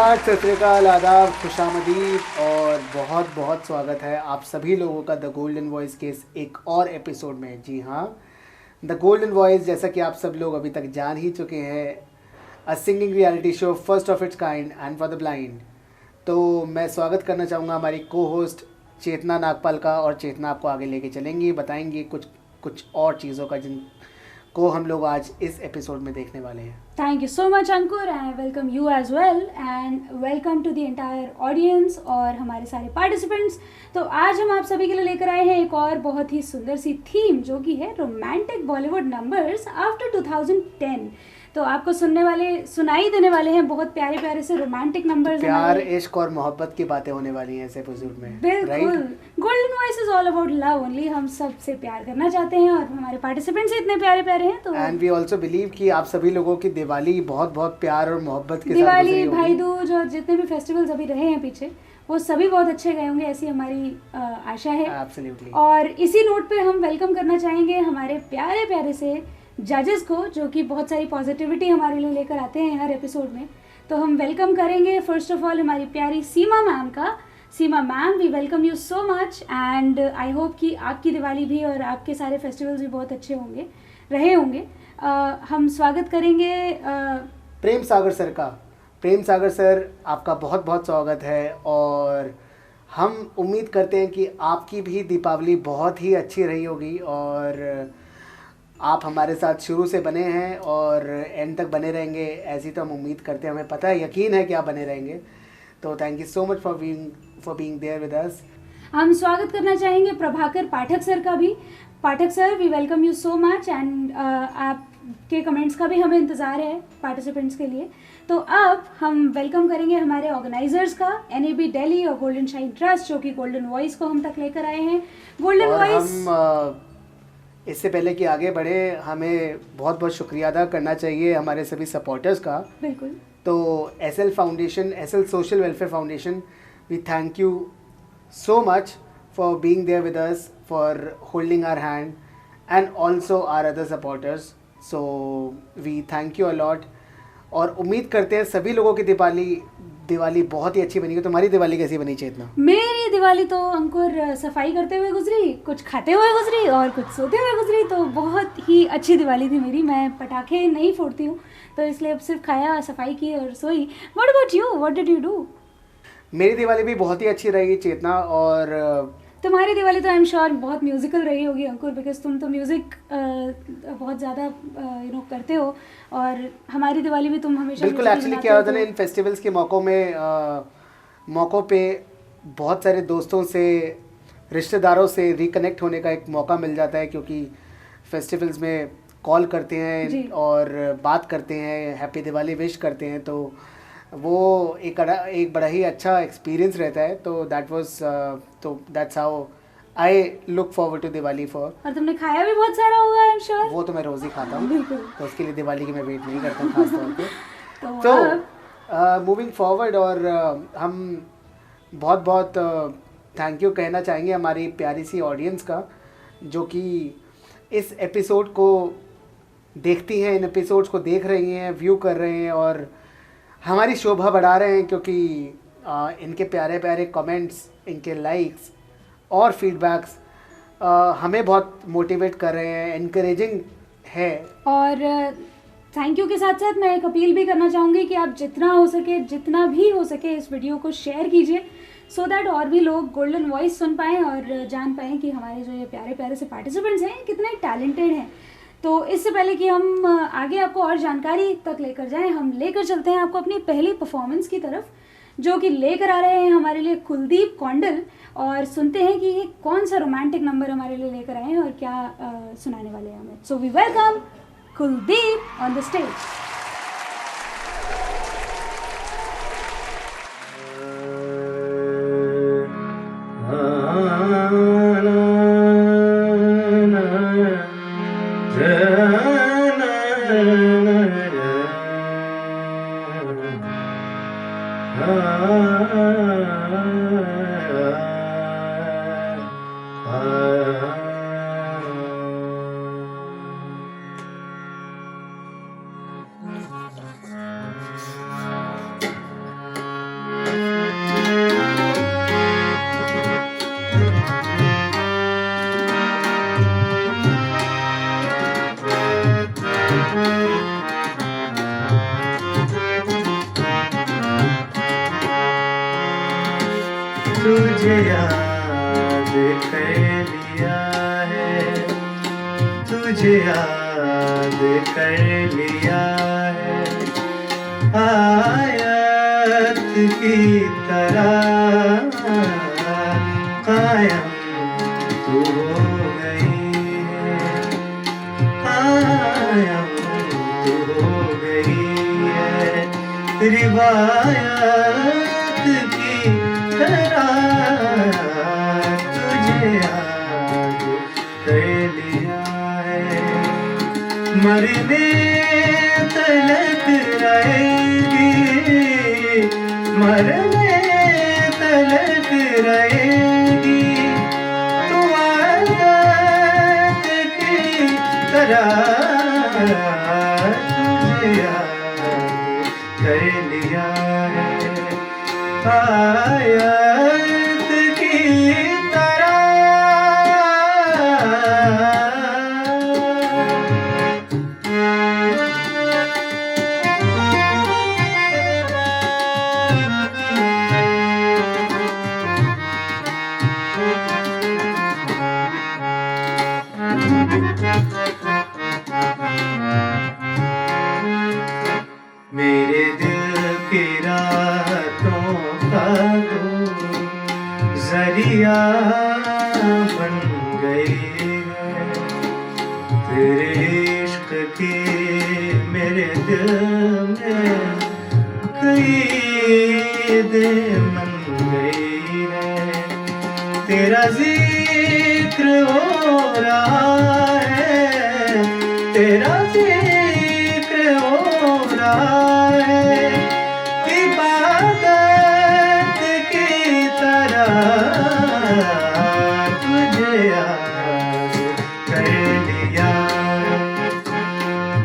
नमस्कार, सत श्री अकाल, आदाब, खुशामदीद और बहुत बहुत स्वागत है आप सभी लोगों का द गोल्डन वॉइस के इस एक और एपिसोड में। जी हाँ, द गोल्डन वॉइस, जैसा कि आप सब लोग अभी तक जान ही चुके हैं, a singing reality show first of its kind and for the blind. तो मैं स्वागत करना चाहूँगा हमारी को होस्ट चेतना नागपाल का, और चेतना आपको आगे लेके चलेंगी, बताएंगी कुछ कुछ और चीज़ों का जिनको हम लोग आज इस एपिसोड में देखने वाले हैं। Thank you so much Ankur and I welcome you as well and welcome to the entire audience और हमारे सारे participants। तो आज हम आप सभी के लिए लेकर आए हैं एक और बहुत ही सुंदर सी थीम जो कि है रोमांटिक बॉलीवुड नंबर्स आफ्टर 2010। तो आपको सुनाई देने वाले हैं बहुत प्यारे प्यारे से रोमांटिक नंबर्स। प्यार, इश्क और मोहब्बत की बातें होने वाली हैं इस एपिसोड में। बिल्कुल, golden voice is all about love only. हम सबसे प्यार करना चाहते हैं और हमारे पार्टिसिपेंट्स इतने प्यारे प्यारे हैं। तो एंड वी आल्सो बिलीव कि आप सभी लोगों की दिवाली बहुत बहुत प्यार और मोहब्बत के साथ दिवाली, भाई दूज और जितने भी फेस्टिवल्स अभी रहे हैं पीछे, वो सभी बहुत अच्छे गए होंगे, ऐसी हमारी आशा है। Absolutely। और इसी नोट पे हम वेलकम करना चाहेंगे हमारे प्यारे प्यारे से जजेस को, जो कि बहुत सारी पॉजिटिविटी हमारे लिए लेकर आते हैं हर एपिसोड में। तो हम वेलकम करेंगे फर्स्ट ऑफ ऑल हमारी प्यारी सीमा मैम का। Seema ma'am, we welcome you so much and I hope कि आपकी दिवाली भी और आपके सारे फेस्टिवल्स भी बहुत अच्छे रहे होंगे। हम स्वागत करेंगे प्रेम सागर सर का। प्रेम सागर सर, आपका बहुत बहुत स्वागत है और हम उम्मीद करते हैं कि आपकी भी दीपावली बहुत ही अच्छी रही होगी और आप हमारे साथ शुरू से बने हैं और एंड तक बने रहेंगे, ऐसी तो हम उम्मीद करते हैं, हमें पता है, यकीन है कि आप बने रहेंगे। तो thank you so much for being there with us. हम स्वागत करना चाहेंगे प्रभाकर पाठक सर का भी। Pathak sir, we welcome you so much and आपके कमेंट्स का भी हमें इंतज़ार है पार्टिसिपेंट्स के लिए। तो अब हम वेलकम करेंगे हमारे ऑर्गेनाइजर्स का, NAB दिल्ली और गोल्डन शाइन ट्रस्ट, जो कि गोल्डन वॉइस को हम तक लेकर आए हैं। गोल्डन वॉइस, इससे पहले कि आगे बढ़े, हमें बहुत बहुत शुक्रिया अदा करना चाहिए हमारे सभी सपोर्टर्स का। बिल्कुल। तो SL foundation, SL social welfare foundation, we thank you so much for being there with us, for holding our hand and also our other supporters. So we thank you a lot और उम्मीद करते हैं सभी लोगों की दिवाली बहुत ही अच्छी बनी। तुम्हारी दिवाली कैसी बनी चेतना? मेरी दिवाली तो अंकुर सफाई करते हुए गुजरी, कुछ खाते हुए गुजरी और कुछ सोते हुए गुजरी। तो बहुत ही अच्छी दिवाली थी मेरी। मैं पटाखे नहीं फोड़ती हूँ, तो इसलिए अब सिर्फ खाया, सफाई की और सोई। What about you? What did you do? मेरी दिवाली भी बहुत ही अच्छी रही चेतना। और तुम्हारी दिवाली तो आई एम श्योर बहुत म्यूजिकल रही होगी अंकुर, बिकॉज तुम तो म्यूजिक बहुत ज़्यादा करते हो और हमारी दिवाली भी तुम हमेशा बिल्कुल। एक्चुअली क्या होता है ना, इन फेस्टिवल्स के मौक़ों पे बहुत सारे दोस्तों से, रिश्तेदारों से रिकनेक्ट होने का एक मौका मिल जाता है, क्योंकि फेस्टिवल्स में कॉल करते हैं और बात करते हैं, हैप्पी दिवाली विश करते हैं, तो वो एक बड़ा ही अच्छा एक्सपीरियंस रहता है। तो that's how I look forward to Diwali for. और तुमने खाया भी बहुत सारा होगा आई एम श्योर। वो तो मैं रोज़ ही खाता हूँ, बिल्कुल। तो उसके लिए दिवाली की मैं वेट नहीं करता खास तौर पे। तो मूविंग फॉरवर्ड, और हम बहुत बहुत थैंक यू कहना चाहेंगे हमारी प्यारी सी ऑडियंस का, जो कि इस एपिसोड को देखती हैं, इन एपिसोड्स को देख रही हैं, व्यू कर रहे हैं और हमारी शोभा बढ़ा रहे हैं, क्योंकि इनके प्यारे प्यारे कमेंट्स, इनके लाइक्स और फीडबैक्स हमें बहुत मोटिवेट कर रहे हैं, इनकरेजिंग है। और थैंक यू के साथ साथ मैं एक अपील भी करना चाहूँगी कि आप जितना भी हो सके इस वीडियो को शेयर कीजिए, सो दैट और भी लोग गोल्डन वॉइस सुन पाएँ और जान पाएँ कि हमारे जो ये प्यारे प्यारे से पार्टिसिपेंट्स हैं कितने टैलेंटेड हैं। तो इससे पहले कि हम आगे आपको और जानकारी तक लेकर जाएं, हम लेकर चलते हैं आपको अपनी पहली परफॉर्मेंस की तरफ, जो कि लेकर आ रहे हैं हमारे लिए कुलदीप कौंडल। और सुनते हैं कि ये कौन सा रोमांटिक नंबर हमारे लिए लेकर आए हैं और क्या सुनाने वाले हैं हमें। So we welcome Kuldeep on the stage. तुझे याद कर लिया है, तुझे याद कर लिया है, आयत की तरह कायम तू हो गई है, कायम तू हो गई है, रिवायत की तरह तुझे याद कर लिया है, मरने तलक रहेगी, मरने तलक रहेगी, तू आदत की तरह तुझे याद कर लिया है, आयत की तरह। मेरे दिल की रातों का तू जरिया बन गई है, तेरे इश्क की मेरे दिल में क़ईदें बन गई है, तेरा जिक्र हो रहा है, तेरा जिक्र हो रहा है, इबादत की तरह तुझे याद कर लिया,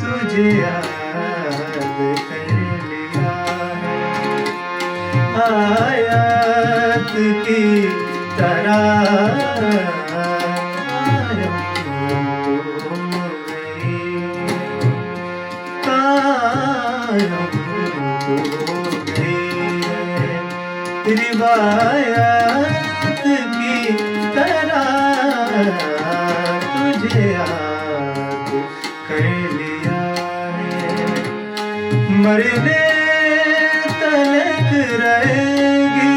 तुझे याद कर लिया, आयत की तरह कायम तू हो गई, कायम तू हो गई है, रिवायत की तरह तुझे याद कर लिया है, मरने तलक रहेगी,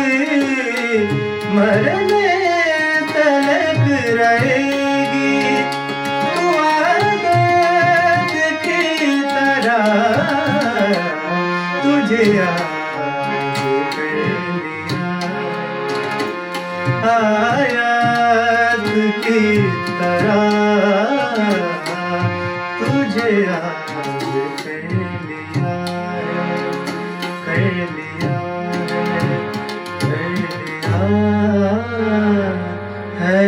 मरने तलक रहेगी, तू आदत की तरह तुझे याद कर लिया, आयत की तरह तुझे याद कर लिया, कर लिया, कर लिया है।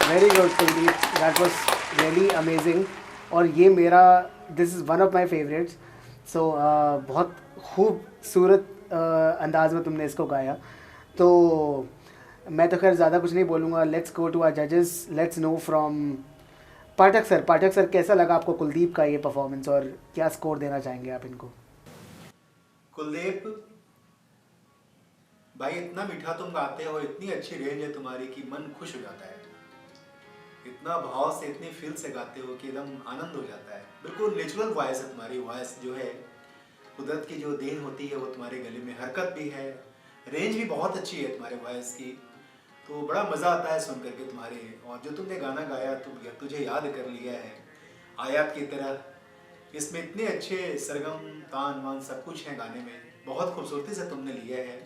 Very good Kuldeep, that was really amazing. और ये मेरा this is one of my favourites. So बहुत खूबसूरत अंदाज में तुमने इसको गाया। तो मैं तो खैर ज़्यादा कुछ नहीं बोलूँगा। लेट्स गो टू आवर जजेस, let's know from Pathak sir. Pathak sir, कैसा लगा आपको कुलदीप का ये परफॉर्मेंस और क्या स्कोर देना चाहेंगे आप इनको? कुलदीप भाई, इतना मीठा तुम गाते हो, इतनी अच्छी रेंज है तुम्हारी कि मन खुश हो जाता है। इतना भाव से, इतनी फील से गाते हो कि एकदम आनंद हो जाता है। बिल्कुल नेचुरल वॉइस है तुम्हारी। वॉइस जो है कुदरत की जो देन होती है वो तुम्हारे गले में, हरकत भी है, रेंज भी बहुत अच्छी है तुम्हारे वॉइस की। तो बड़ा मज़ा आता है सुन करके तुम्हारे। और जो तुमने गाना गाया तुझे याद कर लिया है, आयत की तरह, इसमें इतने अच्छे सरगम तान मान सब कुछ है गाने में। बहुत खूबसूरती से तुमने लिया है,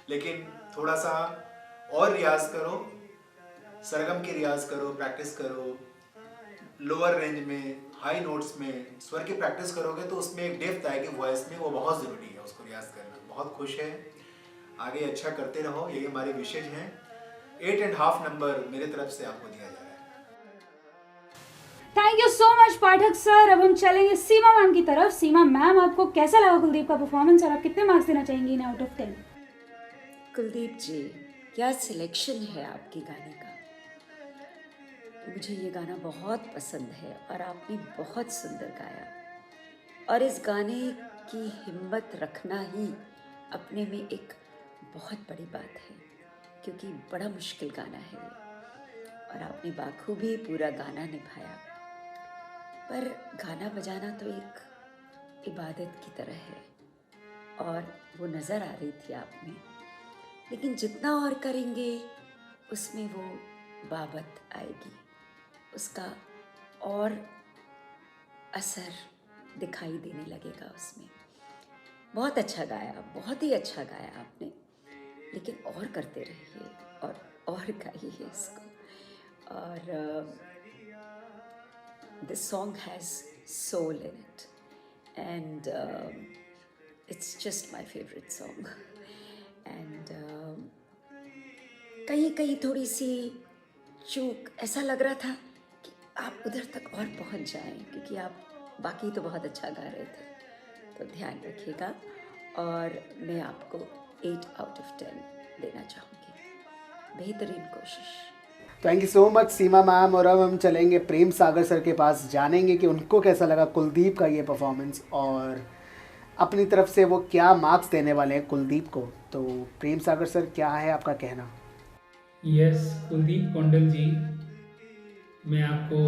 लेकिन थोड़ा सा और रियाज करो, सरगम की रियाज करो, प्रैक्टिस करो। लोअर रेंज में, हाई नोट्स में स्वर की प्रैक्टिस करोगे तो उसमें एक डेप्थ आएगी वॉइस में, वो बहुत ज़रूरी है उसको रियाज करना। बहुत खुश है, आगे अच्छा करते रहो, यही हमारे विशेष हैं। 8.5 नंबर मेरे तरफ से आपको दिया जा रहा है। Thank you so much Pathak sir. अब हम चलेंगे सीमा मैम की तरफ। सीमा मैम, आपको कैसा लगा कुलदीप का परफॉर्मेंस और आप कितने मार्क्स देना चाहेंगी इन आउट ऑफ 10? कुलदीप जी, क्या सिलेक्शन है आपके गाने का। मुझे ये गाना बहुत पसंद है और आपने बहुत सुंदर गाया। और इस गाने की हिम्मत रखना ही अपने में एक बहुत बड़ी बात है, क्योंकि बड़ा मुश्किल गाना है ये और आपने बाखूबी पूरा गाना निभाया। पर गाना बजाना तो एक इबादत की तरह है और वो नज़र आ रही थी आप में, लेकिन जितना और करेंगे उसमें वो बाबत आएगी, उसका और असर दिखाई देने लगेगा उसमें। बहुत अच्छा गाया, बहुत ही अच्छा गाया आपने, लेकिन और करते रहिए और गाइए इसको। और this song has soul in it and it's just my favorite song and कहीं थोड़ी सी चूक, ऐसा लग रहा था कि आप उधर तक और पहुंच जाएं, क्योंकि आप बाकी तो बहुत अच्छा गा रहे थे, तो ध्यान रखिएगा। और मैं आपको 8 out of 10 देना चाहूँगी, बेहतरीन कोशिश। Thank you so much Seema ma'am. और अब हम चलेंगे प्रेम सागर सर के पास, जानेंगे कि उनको कैसा लगा कुलदीप का ये परफॉर्मेंस और अपनी तरफ से वो क्या मार्क्स देने वाले हैं कुलदीप को। तो प्रेम सागर सर, क्या है आपका कहना? यस, कुलदीप कौंडल जी, मैं आपको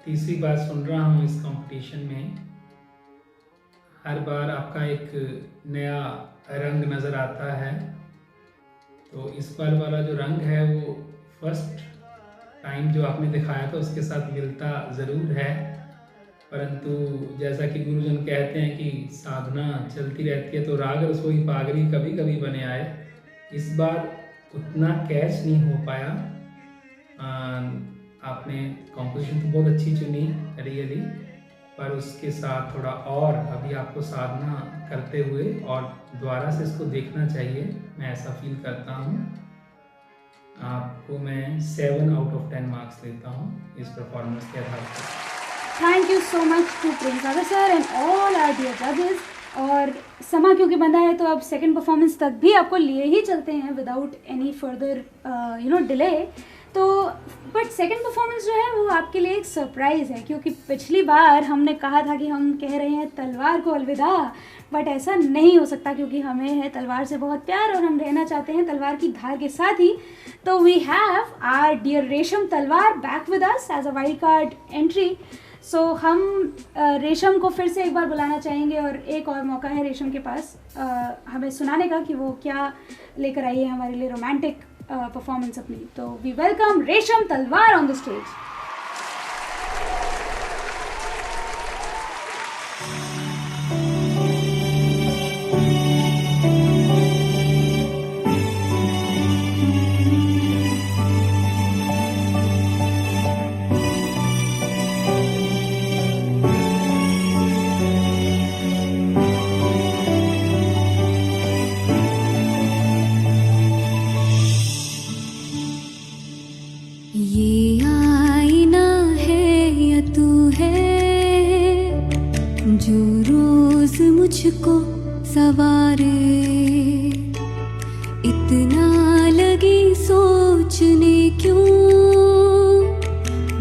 तीसरी बार सुन रहा हूँ इस कंपटीशन में। हर बार आपका एक नया रंग नज़र आता है, तो इस बार वाला जो रंग है वो फर्स्ट टाइम जो आपने दिखाया था उसके साथ मिलता ज़रूर है, परंतु जैसा कि गुरुजन कहते हैं कि साधना चलती रहती है तो राग रसोई पागरी कभी कभी बने आए। इस बार उतना कैच नहीं हो पाया। आपने कॉम्पोजिशन तो बहुत अच्छी चुनी रियली, पर उसके साथ थोड़ा और अभी आपको साधना करते हुए और दोबारा से इसको देखना चाहिए, मैं ऐसा फील करता हूँ। आपको मैं 7 out of 10 मार्क्स देता हूँ इस परफॉर्मेंस के आधार पर। Thank you so much to Prem Sagar sir and all our dear जजेस। और समा क्योंकि बंधा है तो अब सेकंड परफॉर्मेंस तक भी आपको लिए ही चलते हैं विदाउट एनी फर्दर डिले। तो बट सेकंड परफॉर्मेंस जो है वो आपके लिए एक सरप्राइज़ है, क्योंकि पिछली बार हमने कहा था कि हम कह रहे हैं तलवार को अलविदा, बट ऐसा नहीं हो सकता क्योंकि हमें है तलवार से बहुत प्यार और हम रहना चाहते हैं तलवार की धार के साथ ही। तो we have our dear Resham Talwar back with us as a wild card entry. So हम रेशम को फिर से एक बार बुलाना चाहेंगे और एक और मौका है रेशम के पास हमें सुनाने का कि वो क्या लेकर आई है हमारे लिए रोमांटिक परफॉर्मेंस अपनी। तो वी वेलकम रेशम तलवार ऑन द स्टेज। ये आईना है या तू है जो रोज मुझको सवारे, इतना लगी सोचने क्यों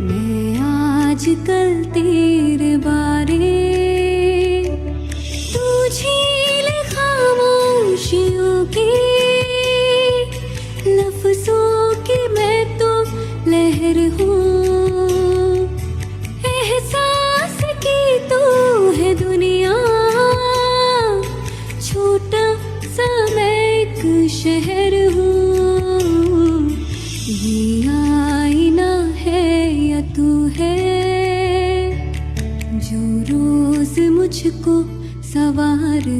मैं आजकल तेरे बारे। तू झील खामोशियों की लफ्जों की मैं तो लहर हूँ, एहसास की तू है दुनिया, छोटा सा मैं एक शहर हूँ। ये आईना है या तू है जो रोज मुझको सवारे।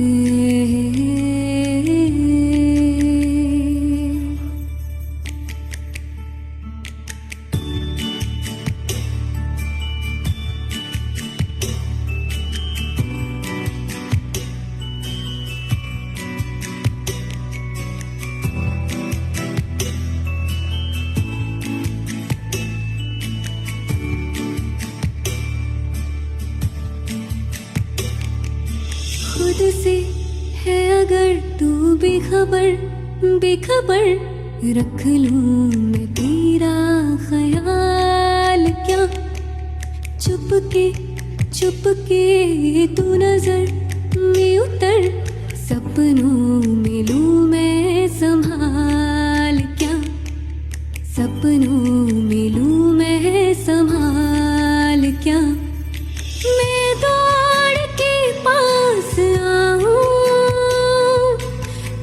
खुद से है अगर तू बेखबर रख लूं मैं तेरा ख्याल क्या। चुप के तू नजर में उतर, सपनों में लूं मैं संभाल क्या, सपनों में लूं मैं संभाल क्या। मैं दौड़ के पास आऊं,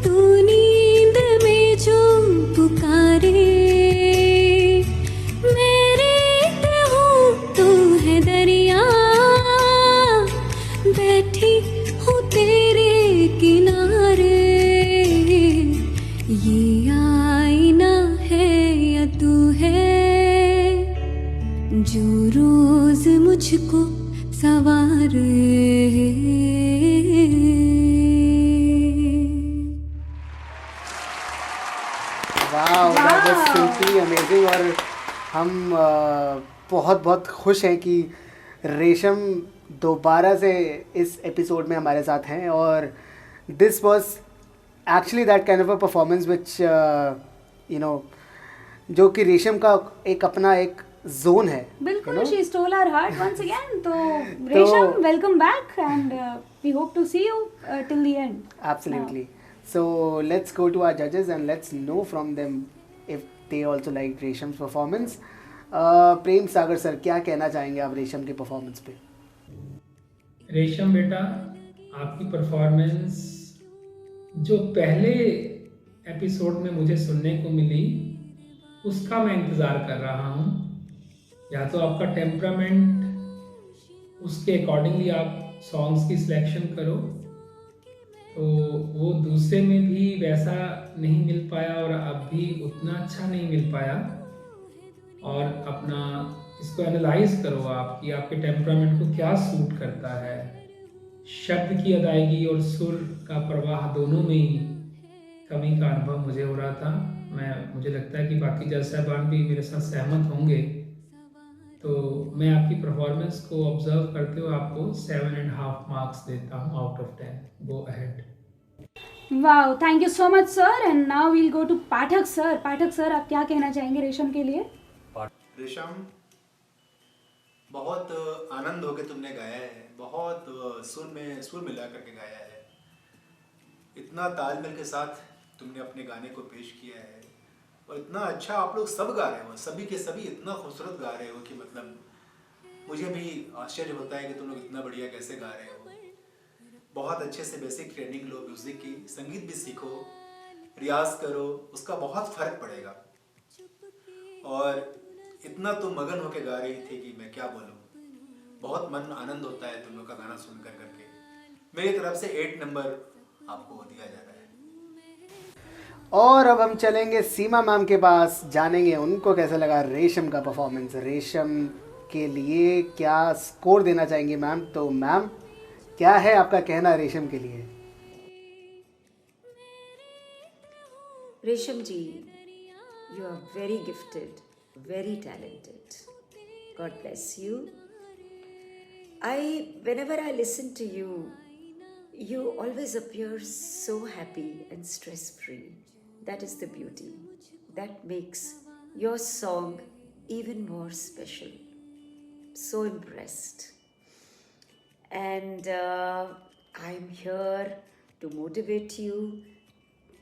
तू नींद में जो पुकारे, मैं रेत हूँ तू है दरिया, बैठी हूँ तेरे किनारे। ये आईना है या तू है, जो रोज मुझको सवारे। Wow, that was simply amazing. और हम बहुत बहुत खुश हैं कि रेशम दोबारा से इस एपिसोड में हमारे साथ हैं। और this was actually that kind of a performance which you know, जो कि रेशम का एक अपना एक जोन है। बिल्कुल, she stole our heart once again. तो रेशम, welcome back and we hope to see you till the end. Absolutely. So let's go to our judges and let's know from them if they also liked Resham's performance. Prem Sagar sir, क्या कहना चाहेंगे आप रेशम के performance पे? रेशम बेटा, आपकी परफॉर्मेंस जो पहले एपिसोड में मुझे सुनने को मिली, उसका मैं इंतज़ार कर रहा हूँ। या तो आपका टेम्परामेंट, उसके अकॉर्डिंगली आप सॉन्ग्स की सिलेक्शन करो, तो वो दूसरे में भी वैसा नहीं मिल पाया और अब भी उतना अच्छा नहीं मिल पाया। और अपना इसको एनालाइज करो आप कि आपके टेम्परामेंट को क्या सूट करता है। शब्द की अदायगी और सुर का प्रवाह दोनों में ही कमी का अनुभव मुझे हो रहा था। मुझे लगता है कि बाकी जज साहबान भी मेरे साथ सहमत होंगे। तो मैं आपकी परफॉर्मेंस को ऑब्जर्व करते हुए आपको 7.5 मार्क्स देता हूँ out of 10। Go ahead. Wow, thank you so much sir. And now we'll go to Pathak sir. Pathak sir, आप क्या कहना चाहेंगे रेशम के लिए? रेशम, बहुत आनंद होके तुमने गाया है, बहुत सुर मिला करके गाया है, इतना तालमेल के साथ तुमने अपने गाने को पेश किया है और इतना अच्छा आप लोग सब गा रहे हो, सभी के सभी इतना खूबसूरत गा रहे हो कि मतलब मुझे भी आश्चर्य होता है कि तुम लोग इतना बढ़िया कैसे गा रहे हो। बहुत अच्छे से बेसिक ट्रेनिंग लो म्यूजिक की, संगीत भी सीखो, रियाज करो, उसका बहुत फर्क पड़ेगा। और इतना तुम मगन होके गा रही थी कि मैं क्या बोलूँ, बहुत मन आनंद होता है तुम लोग का गाना सुन कर करके। मेरी तरफ से 8 नंबर आपको दिया जा रहा है। और अब हम चलेंगे सीमा मैम के पास, जानेंगे उनको कैसा लगा रेशम का परफॉर्मेंस। रेशम के लिए क्या स्कोर देना चाहेंगे मैम? तो मैम, क्या है आपका कहना रेशम के लिए? रेशम जी, you are very gifted, very talented. God bless you. Whenever I listen to you, you always appear so happy and stress-free. That is the beauty. That makes your song even more special. So impressed. And I'm here to motivate you,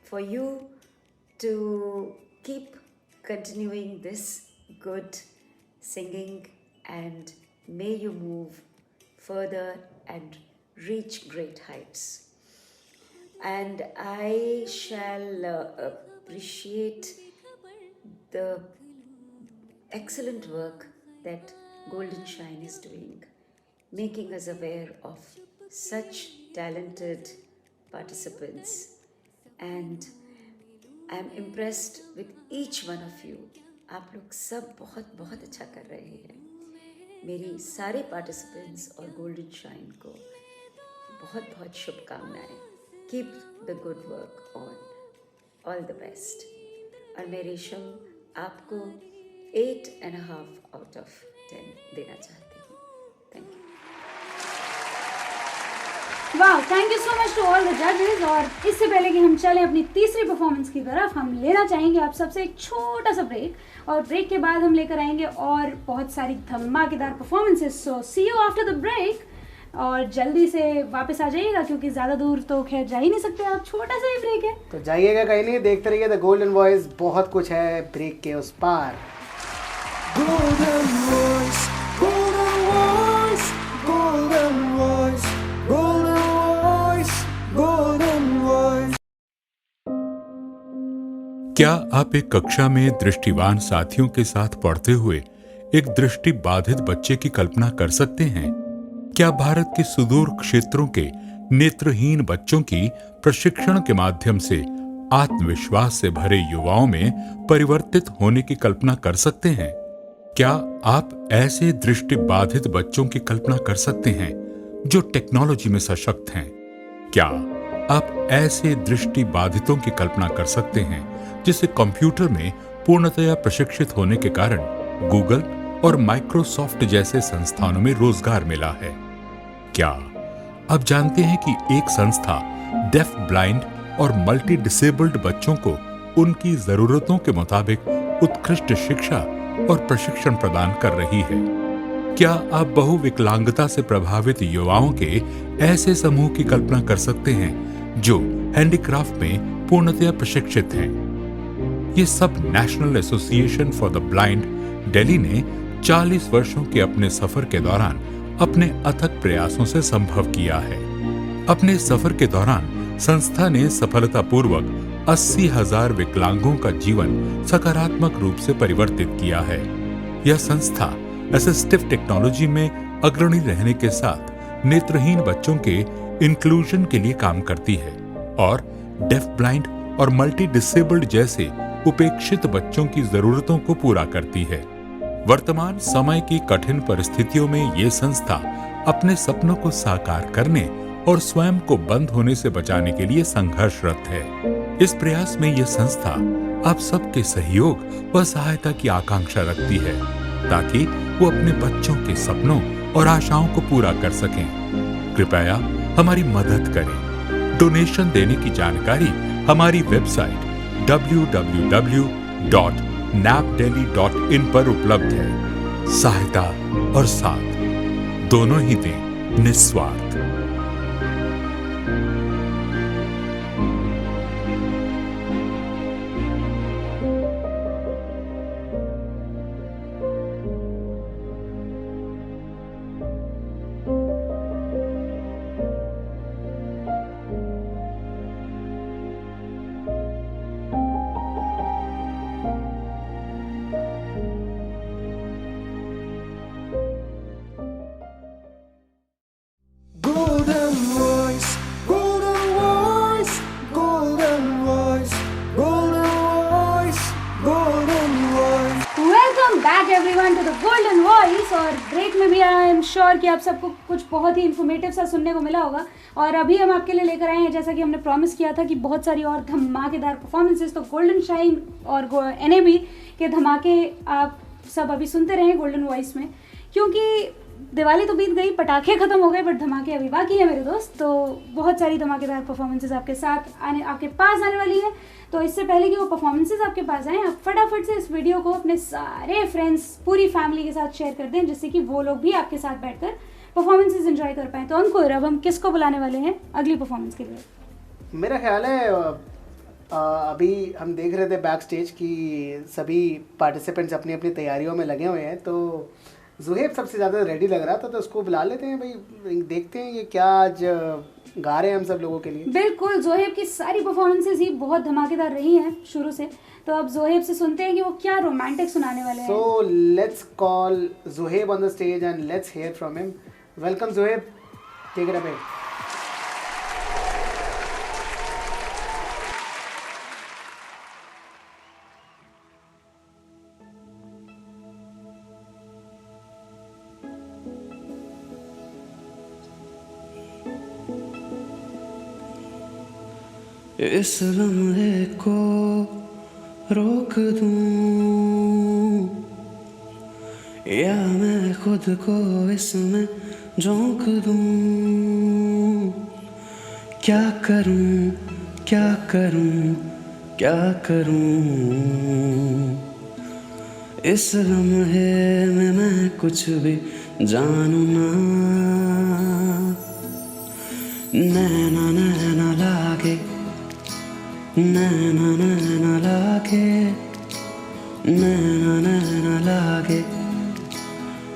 for you to keep continuing this good singing, and may you move further and reach great heights. And I shall appreciate the excellent work that Golden Shine is doing, making us aware of such talented participants. And I am impressed with each one of you. आप लोग सब बहुत बहुत अच्छा कर रहे हैं। मेरी सारे पार्टिसिपेंट्स और गोल्डन शाइन को बहुत बहुत शुभकामनाएं। Keep the good work on, all the best. और मैं रेशम आपको 8.5 आउट ऑफ 10 देना चाहती हूँ। Thank you. वाह, thank you so much to all the जजेस। और इससे पहले कि हम चलें अपनी तीसरी परफॉर्मेंस की तरफ, हम लेना चाहेंगे आप सबसे एक छोटा सा ब्रेक, और ब्रेक के बाद हम लेकर आएंगे और बहुत सारी धमाकेदार performances. So see you after the break. और जल्दी से वापस आ जाइएगा, क्योंकि ज़्यादा दूर तो खैर जा ही नहीं सकते आप, छोटा सा ही ब्रेक है। तो जाइएगा कहीं नहीं, देखते रहिए द गोल्डन वॉइस, बहुत कुछ है ब्रेक के उस पार। Golden voice, golden voice, golden voice, golden voice, golden voice. क्या आप एक कक्षा में दृष्टिवान साथियों के साथ पढ़ते हुए एक दृष्टि बाधित बच्चे की कल्पना कर सकते हैं? क्या भारत के सुदूर क्षेत्रों के नेत्रहीन बच्चों की प्रशिक्षण के माध्यम से आत्मविश्वास से भरे युवाओं में परिवर्तित होने की कल्पना कर सकते हैं? क्या आप ऐसे दृष्टि बाधित बच्चों की कल्पना कर सकते हैं जो टेक्नोलॉजी में सशक्त हैं? क्या आप ऐसे दृष्टि बाधितों की कल्पना कर सकते हैं जिसे कंप्यूटर में पूर्णतया प्रशिक्षित होने के कारण गूगल और माइक्रोसॉफ्ट जैसे संस्थानों में रोजगार मिला है? क्या आप जानते हैं कि एक संस्था डेफ, ब्लाइंड और मल्टी डिसेबल्ड बच्चों को उनकी जरूरतों के मुताबिक उत्कृष्ट शिक्षा और प्रशिक्षण प्रदान कर रही है? क्या आप बहुविकलांगता से प्रभावित युवाओं के ऐसे समूह की कल्पना कर सकते हैं जो हैंडीक्राफ्ट में पूर्णतया प्रशिक्षित हैं? ये सब national association for the blind Delhi ने 40 वर्षों के अपने सफर के दौरान अपने अथक प्रयासों से संभव किया है। अपने सफर के दौरान संस्था ने सफलतापूर्वक 80,000 विकलांगों का जीवन सकारात्मक रूप से परिवर्तित किया है। यह संस्था असिस्टिव टेक्नोलॉजी में अग्रणी रहने के साथ नेत्रहीन बच्चों के इंक्लूजन के लिए काम करती है और डेफ, ब्लाइंड और मल्टी डिसेबल्ड जैसे उपेक्षित बच्चों की जरूरतों को पूरा करती है। वर्तमान समय की कठिन परिस्थितियों में ये संस्था अपने सपनों को साकार करने और स्वयं को बंद होने से बचाने के लिए संघर्षरत है। इस प्रयास में यह संस्था आप सबके सहयोग व सहायता की आकांक्षा रखती है ताकि वो अपने बच्चों के सपनों और आशाओं को पूरा कर सकें। कृपया हमारी मदद करें। डोनेशन देने की जानकारी हमारी वेबसाइट www.napdelhi.in पर उपलब्ध है। सहायता और साथ दोनों ही दें निस्वार्थ। Golden voice, golden voice, golden voice, golden voice, golden voice. Welcome back everyone to the golden voice. और ब्रेक में भी आई एम श्योर कि आप सबको कुछ बहुत ही इन्फॉर्मेटिव सा सुनने को मिला होगा। और अभी हम आपके लिए लेकर आए हैं, जैसा कि हमने प्रॉमिस किया था, कि बहुत सारी और धमाकेदार परफॉर्मेंसेस। तो गोल्डन शाइन और NAB के धमाके आप सब अभी सुनते रहे गोल्डन वॉइस में, क्योंकि दिवाली तो बीत गई, पटाखे खत्म हो गए, बट धमाके अभी बाकी है मेरे दोस्त। तो बहुत सारी धमाकेदार परफॉर्मेंसेस आपके पास आने वाली है। तो इससे पहले कि वो परफॉर्मेंसेस आपके पास आएँ, आप फटाफट से इस वीडियो को अपने सारे फ्रेंड्स, पूरी फैमिली के साथ शेयर कर दें, जिससे कि वो लोग भी आपके साथ बैठकर परफॉर्मेंसेस एंजॉय कर पाएँ। तो अंकुर, अब हम किसको बुलाने वाले हैं अगली परफॉर्मेंस के लिए? मेरा ख्याल है अभी हम देख रहे थे बैक स्टेज कि सभी पार्टिसिपेंट्स अपनी अपनी तैयारियों में लगे हुए हैं। तो ज़ुहैब सबसे ज़्यादा रेडी लग रहा था, तो उसको बुला लेते हैं भाई, देखते हैं ये क्या आज गा रहे हैं हम सब लोगों के लिए। बिल्कुल, ज़ुहैब की सारी परफॉर्मेंसेस ही बहुत धमाकेदार रही हैं शुरू से। तो अब ज़ुहैब से सुनते हैं कि वो क्या रोमांटिक सुनाने वाले हैं। So let's call Zuhaib on the stage and let's hear from him. Welcome Zuhaib, take it away. इस लम्हे को रोक दूं या मैं खुद को इसमें झोंक दूं? क्या करूं, क्या करूं, क्या करूं? इस लम्हे में मैं कुछ भी जानूं ना। नैना नैना लागे, नैना नैना लागे, नैना नैना लागे,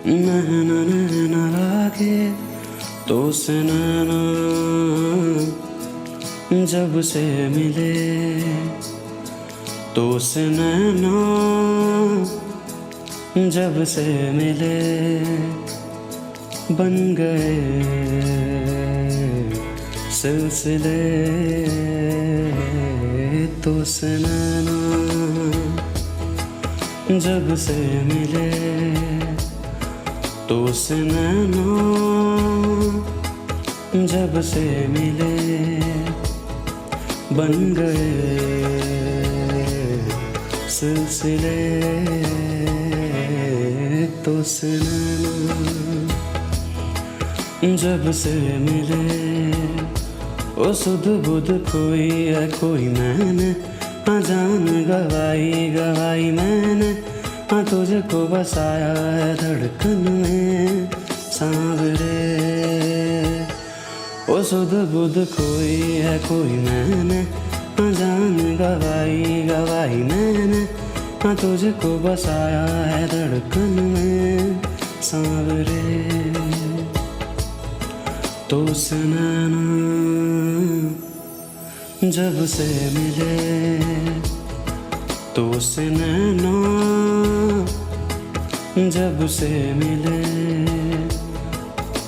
नैना नैना लागे, तो से नैना जब से मिले, तो से नैना जब से मिले, बन गए सिलसिले, तो से नैना जब से मिले, तो से नैना जब से मिले, बन गए सिलसिले, तो से नैना जब से मिले, ओ सुध बुध कोई है कोई मैंने, हाँ जान गवाई गवाई मैंने, हाँ तुझको बसाया है धड़कन में सांवरे, ओ सुध बुध कोई है कोई मैंने, हाँ जान गवाई गवाई मैंने, हाँ तुझको बसाया है धड़कन में सांवरे, तो से नैना जब से मिले, तो से नैना जब से मिले,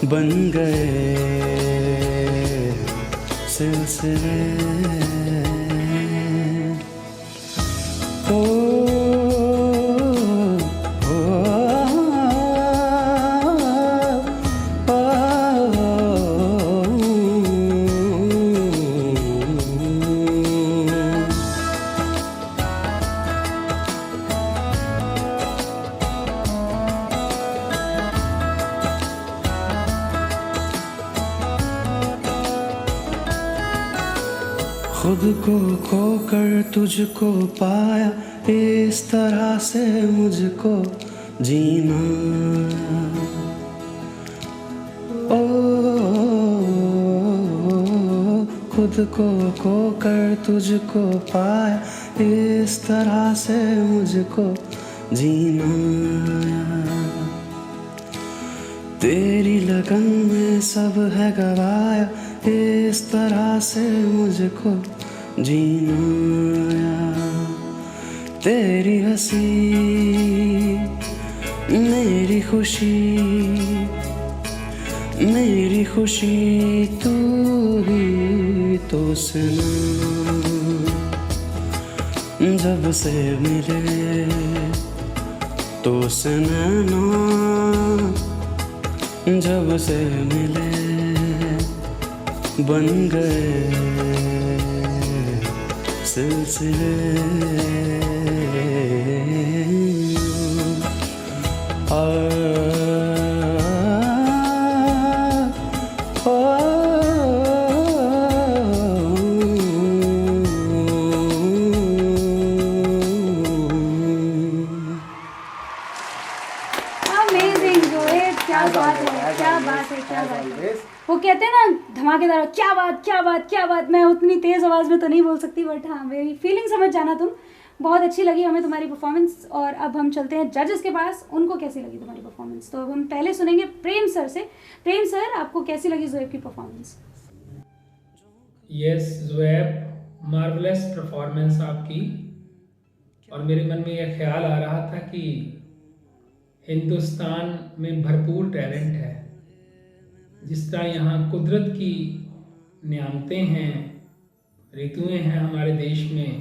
बन गए सिलसिले, ओ खुद को खोकर तुझको पाया, इस तरह से मुझको जीना, ओ खुद को खोकर तुझको पाया, इस तरह से मुझको जीना, तेरी लगन में सब है गवाया, इस तरह से मुझको जीना, तेरी हंसी मेरी खुशी तू ही, तो से नैना जब से मिले, तो से नैना जब से मिले, बन गए सिलसिले, अमेजिंग जोएब, क्या बात है, क्या बात है, क्या बात है। वो कहते हैं ना धमाकेदार, क्या बात क्या बात क्या बात। मैं उतनी तेज़ आवाज़ में तो नहीं बोल सकती, बट हाँ मेरी फीलिंग समझ जाना तुम। बहुत अच्छी लगी हमें तुम्हारी परफॉर्मेंस। और अब हम चलते हैं जजेस के पास, उनको कैसी लगी तुम्हारी परफॉर्मेंस। तो अब हम पहले सुनेंगे प्रेम सर से। प्रेम सर, आपको कैसी लगी जोएब की performance? Yes Zoeb, marvellous performance आपकी। और मेरे मन में यह ख्याल आ रहा था कि हिंदुस्तान में भरपूर टैलेंट है। जिस तरह यहाँ कुदरत की नियामतें हैं, ऋतुएं हैं हमारे देश में,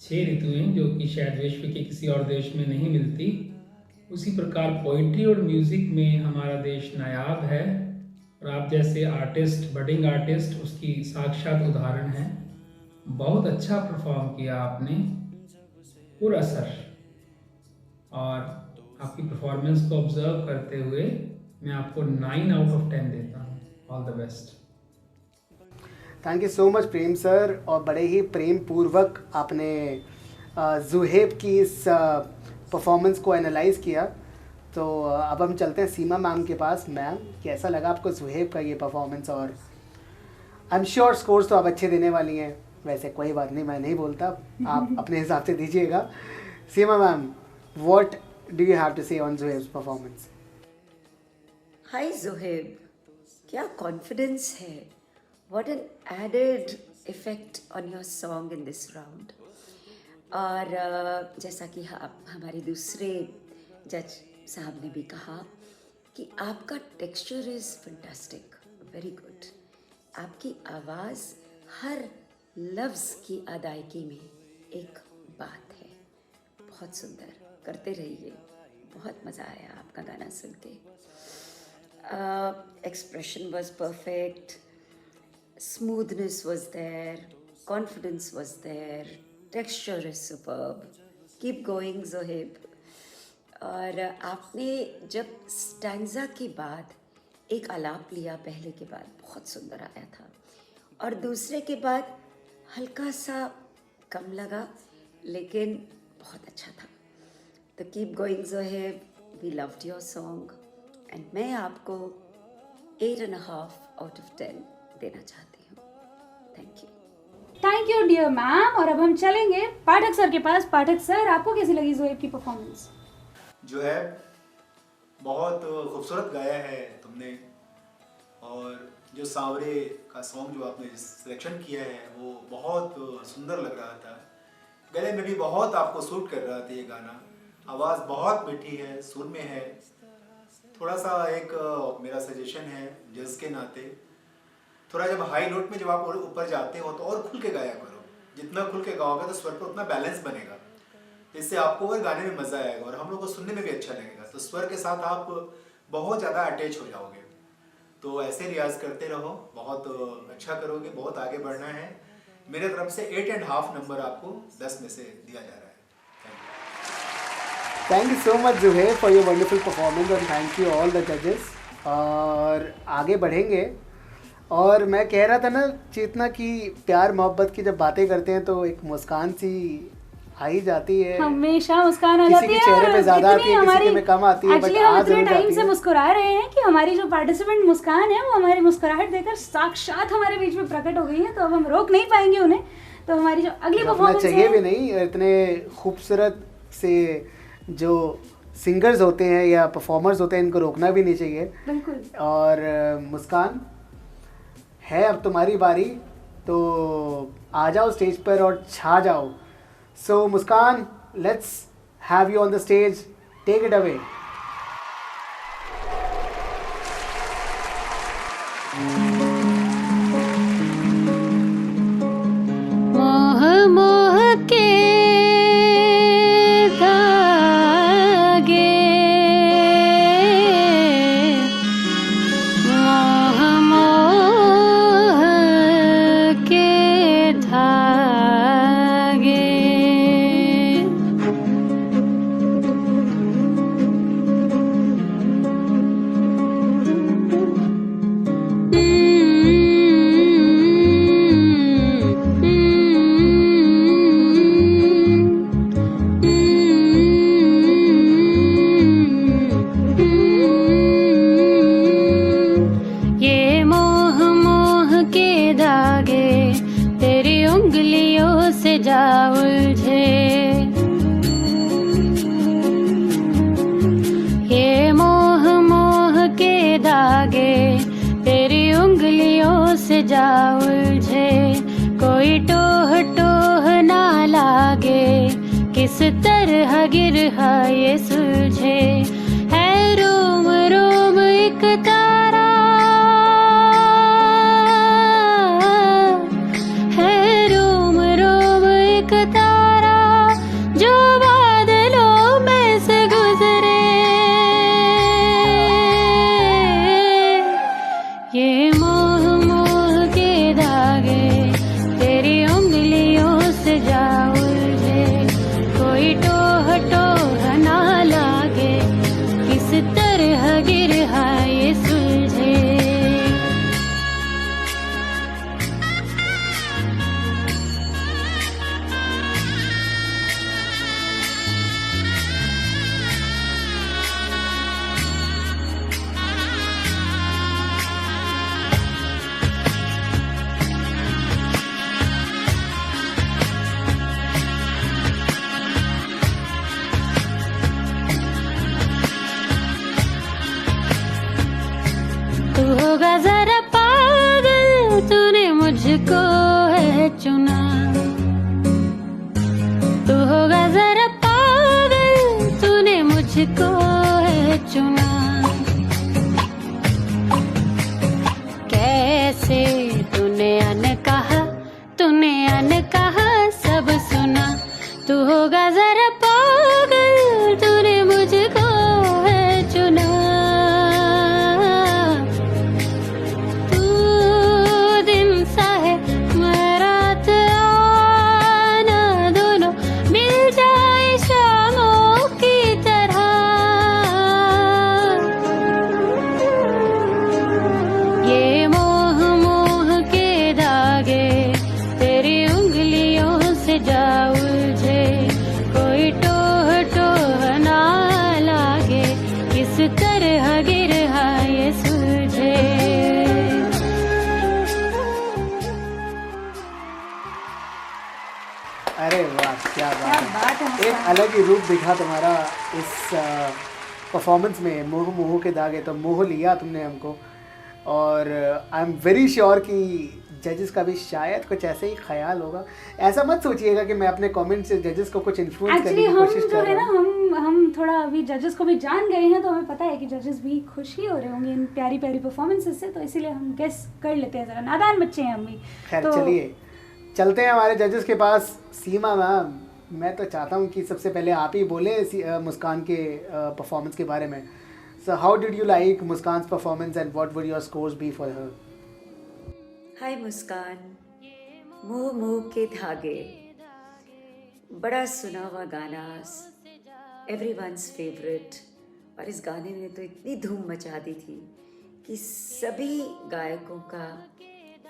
6 ऋतुएं जो कि शायद विश्व के किसी और देश में नहीं मिलती, उसी प्रकार पोइट्री और म्यूज़िक में हमारा देश नायाब है। और आप जैसे आर्टिस्ट, बडिंग आर्टिस्ट, उसकी साक्षात उदाहरण है। बहुत अच्छा परफॉर्म किया आपने, पुरअसर। और आपकी परफॉर्मेंस को ऑब्जर्व करते हुए मैं आपको 9 आउट ऑफ 10 देता हूँ। All the best. Thank you so much Prem sir. और बड़े ही प्रेम पूर्वक आपने ज़ुहैब की इस परफॉर्मेंस को एनालाइज किया। तो अब हम चलते हैं सीमा मैम के पास। मैम, कैसा लगा आपको ज़ुहैब का ये परफॉर्मेंस? और आई एम श्योर स्कोर्स तो आप अच्छे देने वाली हैं। वैसे कोई बात नहीं, मैं नहीं बोलता, आप अपने हिसाब से दीजिएगा। Seema ma'am, what do you have to say on Zuhaib's performance? Hi Zuhaib, क्या कॉन्फिडेंस है। What an added effect on your song in this round. और जैसा कि आप हमारे दूसरे जज साहब ने भी कहा कि आपका texture is fantastic, very good. आपकी आवाज़ हर लफ्ज़ की अदायगी में एक बात है। बहुत सुंदर, करते रहिए। बहुत मज़ा आया आपका गाना सुन के। Expression was perfect, smoothness was there, confidence was there, texture is superb. Keep going Zuhaib. और आपने जब स्टैंजा के बाद एक आलाप लिया पहले के बाद, बहुत सुंदर आया था, और दूसरे के बाद हल्का सा कम लगा, लेकिन बहुत अच्छा था। तो keep going Zuhaib, we loved your song and मैं आपको 8.5 आउट ऑफ 10 देना चाहती हूँ। Thank you. Thank you dear ma'am. और अब हम चलेंगे पाठक सर के पास। पाठक सर, आपको कैसी लगी ज़ुहैब की परफॉर्मेंस? जो है बहुत खूबसूरत गाया है तुमने, और जो सांवरे का सॉन्ग जो आपने सिलेक्शन किया है वो बहुत सुंदर लग रहा था। गले में भी बहुत आपको सूट कर रहा था ये गाना। आवाज़ बहुत मीठी है, सुर में है। थोड़ा सा एक मेरा सजेशन है जज के नाते, थोड़ा जब हाई नोट में जब आप ऊपर जाते हो तो और खुल के गाया करो। जितना खुल के गाओगे तो स्वर पर उतना बैलेंस बनेगा, इससे आपको और गाने में मज़ा आएगा और हम लोग को सुनने में भी अच्छा लगेगा। तो स्वर के साथ आप बहुत ज़्यादा अटैच हो जाओगे। तो ऐसे रियाज करते रहो, बहुत अच्छा करोगे, बहुत आगे बढ़ना है। मेरे तरफ से 8.5 नंबर आपको 10 में से दिया जा रहा है। Thank you so much Zuhaib for your wonderful performance और थैंक यू ऑल द जजेस। और आगे बढ़ेंगे। और मैं कह रहा था ना चेतना की प्यार मोहब्बत की जब बातें करते हैं तो एक मुस्कान सी आ ही जाती है। हमेशा मुस्कान आ जाती है। किसी के चेहरे पे ज्यादा आती है, किसी के में कम आती है, बट हम इतने टाइम से मुस्कुरा रहे हैं कि हमारी जो पार्टिसिपेंट मुस्कान है वो हमारी मुस्कुराहट देकर साक्षात हमारे बीच में प्रकट हो गई है। तो अब हम रोक नहीं पाएंगे उन्हें। तो हमारी जो अगली परफॉर्मेंस चाहिए भी नहीं, इतने खूबसूरत से जो सिंगर्स होते हैं या परफॉर्मर्स होते हैं इनको रोकना भी नहीं चाहिए। बिल्कुल। और मुस्कान है अब तुम्हारी बारी, तो आ जाओ स्टेज पर और छा जाओ। So Muskan, let's have you on the stage. Take it away. मोह मोह के धागे, मोह मोह के धागे, जा उलझे, ये मोह मोह के धागे तेरी उंगलियों से जा उलझे। कोई टोह टोह ना लागे, किस तरह गिरहा ये सुलझे। है रोम रोम एक तारा, तारा जो बादलों में से गुजरे। ये मोह मोह के धागे तेरी उंगलियों से जा उलझे। कोई टोह टोह ना लागे, मुझको है चुना, कैसे तूने अनकहा सब सुना, तू होगा जरा पागल, तूने मुझको है चुना। तू दिन सा है मैं रात, आना दोनों मिल जाए शामों की तरह। ये मोह मोह के धागे तेरी उंगलियों से जा उलझे, कोई टोह टोह ना लागे, किस तरह गिरहा ये सुलझे। अरे वाह, क्या क्या बात बात है है। एक मुस्कान। अलग ही रूप दिखा तुम्हारा इस परफॉर्मेंस में। मोह मोह के धागे, तो मोह लिया तुमने हमको। और आई एम वेरी श्योर कि जजेस का भी शायद कुछ ऐसे ही ख्याल होगा। ऐसा मत सोचिएगा कि मैं अपने कमेंट से जजेस को कुछ इन्फ्लुएंस करने एक्चुअली की हम कोशिश जो कर है रहा ना, हूँ। हम थोड़ा अभी जजेस को भी जान गए हैं, तो हमें पता है कि जजेस भी खुश ही हो रहे होंगे इन प्यारी प्यारी परफॉर्मेंसेस से, तो इसीलिए हम गेस कर लेते हैं। ज़रा नादान बच्चे हैं हम भी। खैर तो चलिए चलते हैं हमारे जजेस के पास। सीमा मैम, मैं तो चाहता हूँ कि सबसे पहले आप ही बोले मुस्कान के परफॉर्मेंस के बारे में। So how did you like Muskan performance and what would your scores be for her? Hi Muskan, मोह मोह के धागे, बड़ा सुना हुआ गाना, एवरीवन्स फेवरेट। और इस गाने ने तो इतनी धूम मचा दी थी कि सभी गायकों का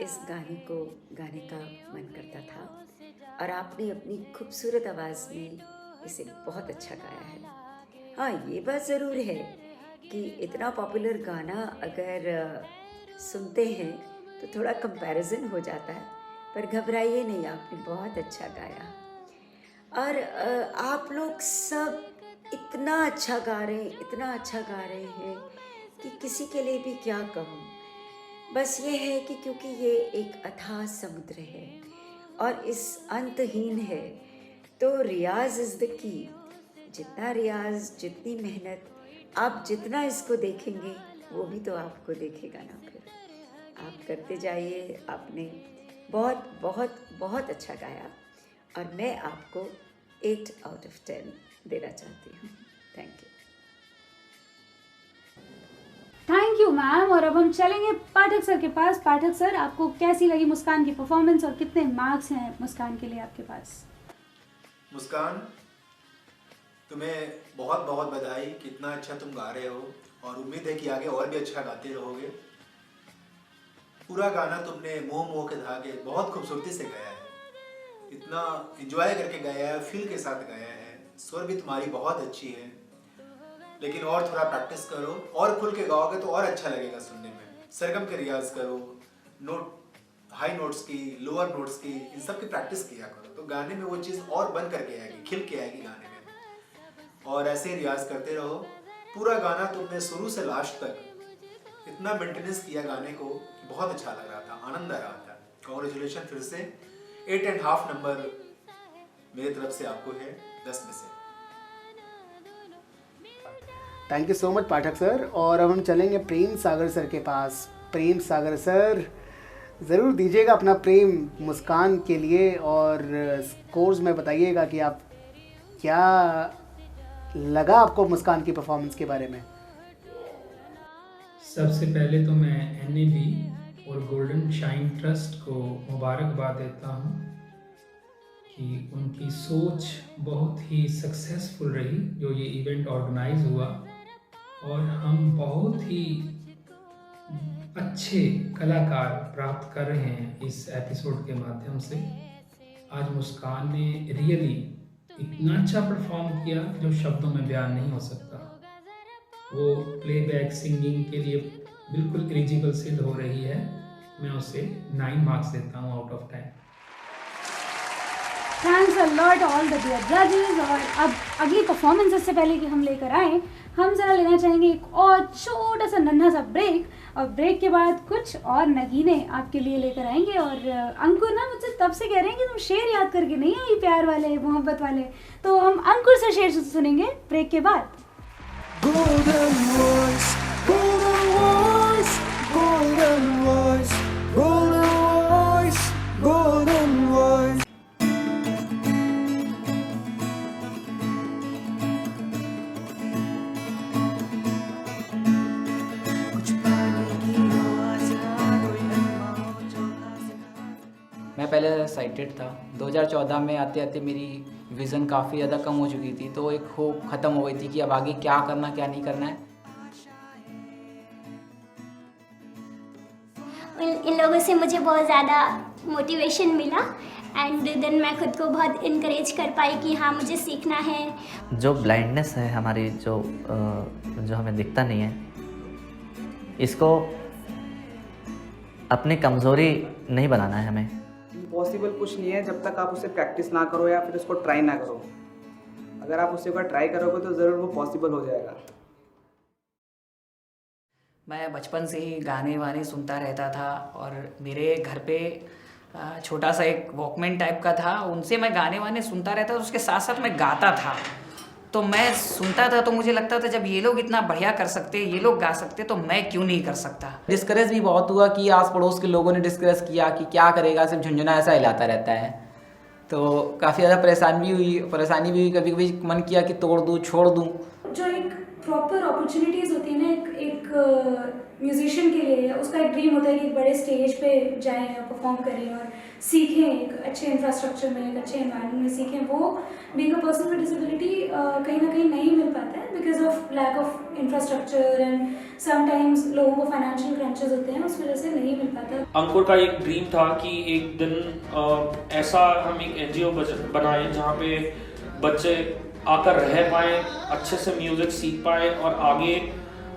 इस गाने को गाने का मन करता था। और आपने अपनी खूबसूरत आवाज़ में इसे बहुत अच्छा गाया है। हाँ, ये बात ज़रूर है कि इतना पॉपुलर गाना अगर सुनते हैं तो थोड़ा कंपैरिजन हो जाता है, पर घबराइए नहीं, आपने बहुत अच्छा गाया। और आप लोग सब इतना अच्छा गा रहे हैं, इतना अच्छा गा रहे हैं कि किसी के लिए भी क्या कहूँ। बस ये है कि क्योंकि ये एक अथाह समुद्र है और इस अंतहीन है, तो रियाज इज़ द की। जितना रियाज, जितनी मेहनत, आप जितना इसको देखेंगे वो भी तो आपको देखेगा ना। फिर आप करते जाइए। आपने बहुत बहुत बहुत अच्छा गाया और मैं आपको 8 out of 10 देना चाहती हूँ। Thank you. Thank you ma'am. और अब हम चलेंगे पाठक सर के पास। पाठक सर, आपको कैसी लगी मुस्कान की परफॉर्मेंस और कितने मार्क्स हैं मुस्कान के लिए आपके पास? मुस्कान, तुम्हें बहुत बहुत बधाई, कितना अच्छा तुम गा रहे हो और उम्मीद है कि आगे और भी अच्छा गाते रहोगे। पूरा गाना तुमने मोह मोह के धागे बहुत खूबसूरती से गाया है, इतना एंजॉय करके गाया है, फील के साथ गाया है। स्वर भी तुम्हारी बहुत अच्छी है, लेकिन और थोड़ा प्रैक्टिस करो और खुल के गाओगे तो और अच्छा लगेगा सुनने में। सरगम के रियाज करो, नोट, हाई नोट्स की, लोअर नोट्स की, इन सब की प्रैक्टिस किया करो, तो गाने में वो चीज़ और बन करके आएगी, खिल के आएगी गाने में। और ऐसे रियाज करते रहो। पूरा गाना तुमने शुरू से लास्ट तक इतना मेंटेनेंस किया गाने को, बहुत अच्छा लग रहा था, आनंद आ रहा था। कांग्रेचुलेशन फिर से। 8.5 नंबर मेरी तरफ से आपको है 10 में से। Thank you so much Pathak sir. और अब हम चलेंगे प्रेम सागर सर के पास। प्रेम सागर सर, ज़रूर दीजिएगा अपना प्रेम मुस्कान के लिए और स्कोर्स में बताइएगा कि आप क्या लगा आपको मुस्कान की परफॉर्मेंस के बारे में। सबसे पहले तो मैं NAB और गोल्डन शाइन ट्रस्ट को मुबारकबाद देता हूँ कि उनकी सोच बहुत ही सक्सेसफुल रही जो ये इवेंट ऑर्गेनाइज हुआ, और हम बहुत ही अच्छे कलाकार प्राप्त कर रहे हैं इस एपिसोड के माध्यम से। आज मुस्कान ने रियली इतना अच्छा परफॉर्म किया जो शब्दों में बयान नहीं हो सकता। वो प्लेबैक सिंगिंग के लिए बिल्कुल एलिजिबल सिद्ध हो रही है। मैं उसे 9 मार्क्स देता हूँ out of 10। Thanks a lot all the dear जजेस। और अब अगली परफॉर्मेंसेस से पहले कि हम लेकर आएँ, हम ज़रा लेना चाहेंगे एक और छोटा सा नन्हा सा ब्रेक, और ब्रेक के बाद कुछ और नगीने आपके लिए लेकर आएंगे। और अंकुर ना मुझसे तब से कह रहे हैं कि तुम शेर याद करके नहीं आई, प्यार वाले, मोहब्बत वाले, तो हम अंकुर से शेर सुनेंगे ब्रेक के बाद। golden voice, golden voice, golden voice, golden voice, golden voice. मैं पहले साइटेड था। 2014 में आते आते मेरी विज़न काफ़ी ज़्यादा कम हो चुकी थी, तो एक होप ख़त्म हो गई थी कि अब आगे क्या करना क्या नहीं करना है। इन लोगों से मुझे बहुत ज़्यादा मोटिवेशन मिला एंड देन मैं खुद को बहुत इनकरेज कर पाई कि हाँ मुझे सीखना है। जो ब्लाइंडनेस है हमारी, जो हमें दिखता नहीं है, इसको अपनी कमज़ोरी नहीं बनाना है हमें। पॉसिबल कुछ नहीं है जब तक आप उसे प्रैक्टिस ना करो या फिर उसको ट्राई ना करो। अगर आप उससे एक ट्राई करोगे तो ज़रूर वो पॉसिबल हो जाएगा। मैं बचपन से ही गाने वाने सुनता रहता था और मेरे घर पे छोटा सा एक वॉकमैन टाइप का था, उनसे मैं गाने वाने सुनता रहता था, उसके साथ साथ मैं गाता था। तो मैं सुनता था तो मुझे लगता था जब ये लोग इतना बढ़िया कर सकते, ये लोग गा सकते, तो मैं क्यों नहीं कर सकता। डिस्करेज भी बहुत हुआ कि आस पड़ोस के लोगों ने डिस्करेज किया कि क्या करेगा, सिर्फ झुंझुना ऐसा हिलाता रहता है। तो काफ़ी ज़्यादा परेशानी भी हुई, कभी कभी मन किया कि तोड़ दूँ, छोड़ दूँ। जो एक प्रॉपर अपॉर्चुनिटीज़ होती है ना एक म्यूजिशियन के लिए, उसका एक ड्रीम होता है कि एक बड़े स्टेज पे जाएं और परफॉर्म करें और सीखें, एक अच्छे इंफ्रास्ट्रक्चर में, एक अच्छे एनवायरनमेंट में सीखें। वो being a person with disability कहीं ना कहीं नहीं मिल पाता है because of lack of infrastructure and sometimes लोगों को फाइनेंशियल क्रंचेस होते हैं, उस वजह से नहीं मिल पाता। अंकुर का एक ड्रीम था कि एक दिन ऐसा हम एक NGO बनाएं जहाँ पे बच्चे आकर रह पाएँ, अच्छे से म्यूज़िक सीख पाएँ और आगे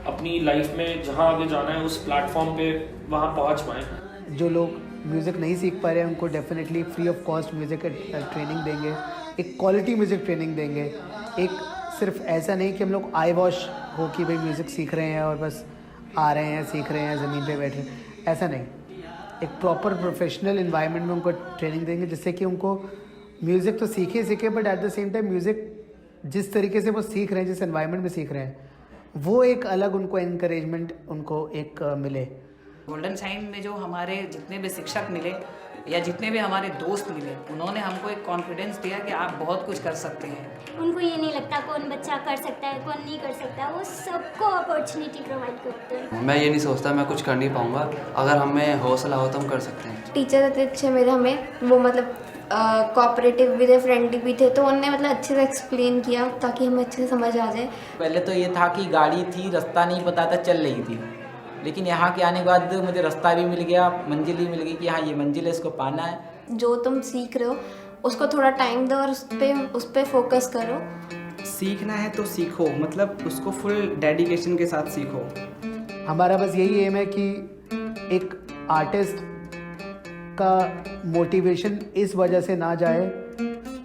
अपनी लाइफ में जहाँ आगे जाना है उस प्लेटफॉर्म पे वहाँ पहुँच पाएँ। जो लोग म्यूज़िक नहीं सीख पा रहे हैं उनको definitely free of cost music training देंगे, एक क्वालिटी म्यूज़िक ट्रेनिंग देंगे। एक सिर्फ ऐसा नहीं कि हम लोग आई वॉश हो कि भाई म्यूज़िक सीख रहे हैं और बस आ रहे हैं, सीख रहे हैं, ज़मीन पे बैठ रहे हैं, ऐसा नहीं। एक प्रॉपर प्रोफेशनल इन्वायरमेंट में उनको ट्रेनिंग देंगे जिससे कि उनको म्यूज़िक तो सीखे but at the same time music जिस तरीके से वो सीख रहे हैं, जिस एनवायरनमेंट में सीख रहे हैं, वो एक अलग उनको इनकरेजमेंट उनको एक मिले। गोल्डन साइन में जो हमारे जितने भी शिक्षक मिले या जितने भी हमारे दोस्त मिले, उन्होंने हमको एक कॉन्फिडेंस दिया कि आप बहुत कुछ कर सकते हैं। उनको ये नहीं लगता कौन बच्चा कर सकता है कौन नहीं कर सकता, वो सबको अपॉर्चुनिटी प्रोवाइड करते हैं। मैं ये नहीं सोचता मैं कुछ कर नहीं पाऊँगा, अगर हमें हौसला हो तो हम कर सकते हैं। टीचर इतने अच्छे मेरे, हमें वो मतलब कोऑपरेटिव भी थे, फ्रेंडली भी थे, तो उन्होंने मतलब अच्छे से एक्सप्लेन किया ताकि हमें अच्छे से समझ आ जाए। पहले तो ये था कि गाड़ी थी, रास्ता नहीं पता था, चल रही थी, लेकिन यहाँ के आने के बाद मुझे रास्ता भी मिल गया, मंजिल भी मिल गई कि हाँ ये मंजिल है, इसको पाना है। जो तुम सीख रहे हो उसको थोड़ा टाइम दो और उस पे फोकस करो। सीखना है तो सीखो, मतलब उसको फुल डेडिकेशन के साथ सीखो। हमारा बस यही एम है कि एक आर्टिस्ट का मोटिवेशन इस वजह से ना जाए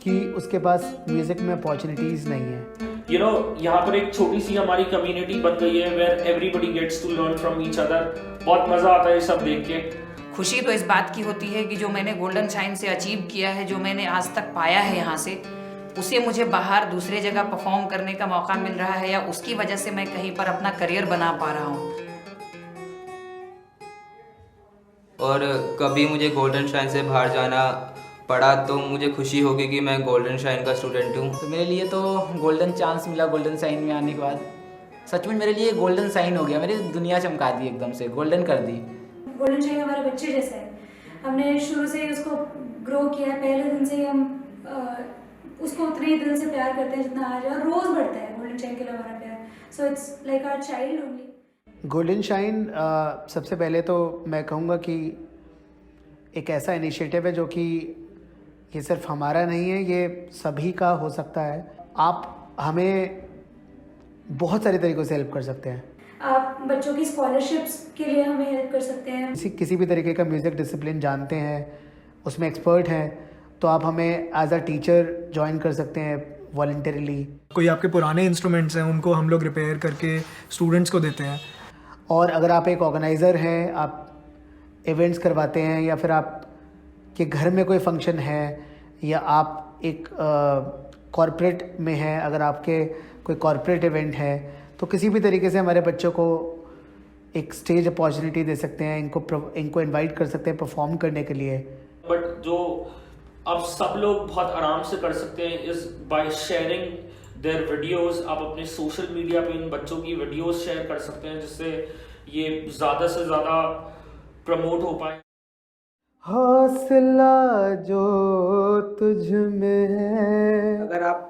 कि उसके पास म्यूज़िक में अपॉर्चुनिटीज़ नहीं है। यहाँ पर एक छोटी सी हमारी कम्युनिटी बन गई है where everybody gets to learn from each other. बहुत मज़ा आता है सब देख के। खुशी तो इस बात की होती है कि जो मैंने गोल्डन शाइन से अचीव किया है, जो मैंने आज तक पाया है यहाँ से, उसे मुझे बाहर दूसरे जगह परफॉर्म करने का मौका मिल रहा है या उसकी वजह से मैं कहीं पर अपना करियर बना पा रहा हूँ। और कभी मुझे गोल्डन शाइन से बाहर जाना पड़ा तो मुझे खुशी होगी कि मैं गोल्डन शाइन का स्टूडेंट हूँ। तो मेरे लिए तो गोल्डन चांस मिला गोल्डन शाइन में आने के बाद, सच में मेरे लिए गोल्डन शाइन हो गया, मेरी दुनिया चमका दी, एकदम से गोल्डन कर दी। गोल्डन शाइन हमारे बच्चे जैसा है, हमने शुरू से ही उसको ग्रो किया है, पहले दिन से ही हम उसको उतने ही दिल से प्यार करते हैं जितना आज, और रोज़ बढ़ता है गोल्डन शाइन के लिए हमारा प्यार। So it's like our child only. Golden shine सबसे पहले तो मैं कहूँगा कि एक ऐसा इनिशिएटिव है जो कि ये सिर्फ हमारा नहीं है, ये सभी का हो सकता है। आप हमें बहुत सारे तरीक़ों से हेल्प कर सकते हैं। आप बच्चों की स्कॉलरशिप्स के लिए हमें हेल्प कर सकते हैं। किसी भी तरीके का म्यूज़िक डिसिप्लिन जानते हैं, उसमें एक्सपर्ट हैं, तो आप हमें एज अ टीचर ज्वाइन कर सकते हैं वॉलंटरीली। कोई आपके पुराने इंस्ट्रूमेंट्स हैं उनको हम लोग रिपेयर करके स्टूडेंट्स को देते हैं। और अगर आप एक ऑर्गेनाइज़र हैं, आप इवेंट्स करवाते हैं, या फिर आप के घर में कोई फंक्शन है, या आप एक कॉरपोरेट में हैं, अगर आपके कोई कॉरपोरेट इवेंट है, तो किसी भी तरीके से हमारे बच्चों को एक स्टेज अपॉर्चुनिटी दे सकते हैं, इनको इनवाइट कर सकते हैं परफॉर्म करने के लिए। बट जो अब सब लोग बहुत आराम से कर सकते हैं इस बाय शेयरिंग देयर वीडियोस। आप अपने सोशल मीडिया पे इन बच्चों की वीडियोस शेयर कर सकते हैं जिससे ये ज़्यादा से ज़्यादा प्रमोट हो पाए। हौसला जो तुझ में है। अगर आप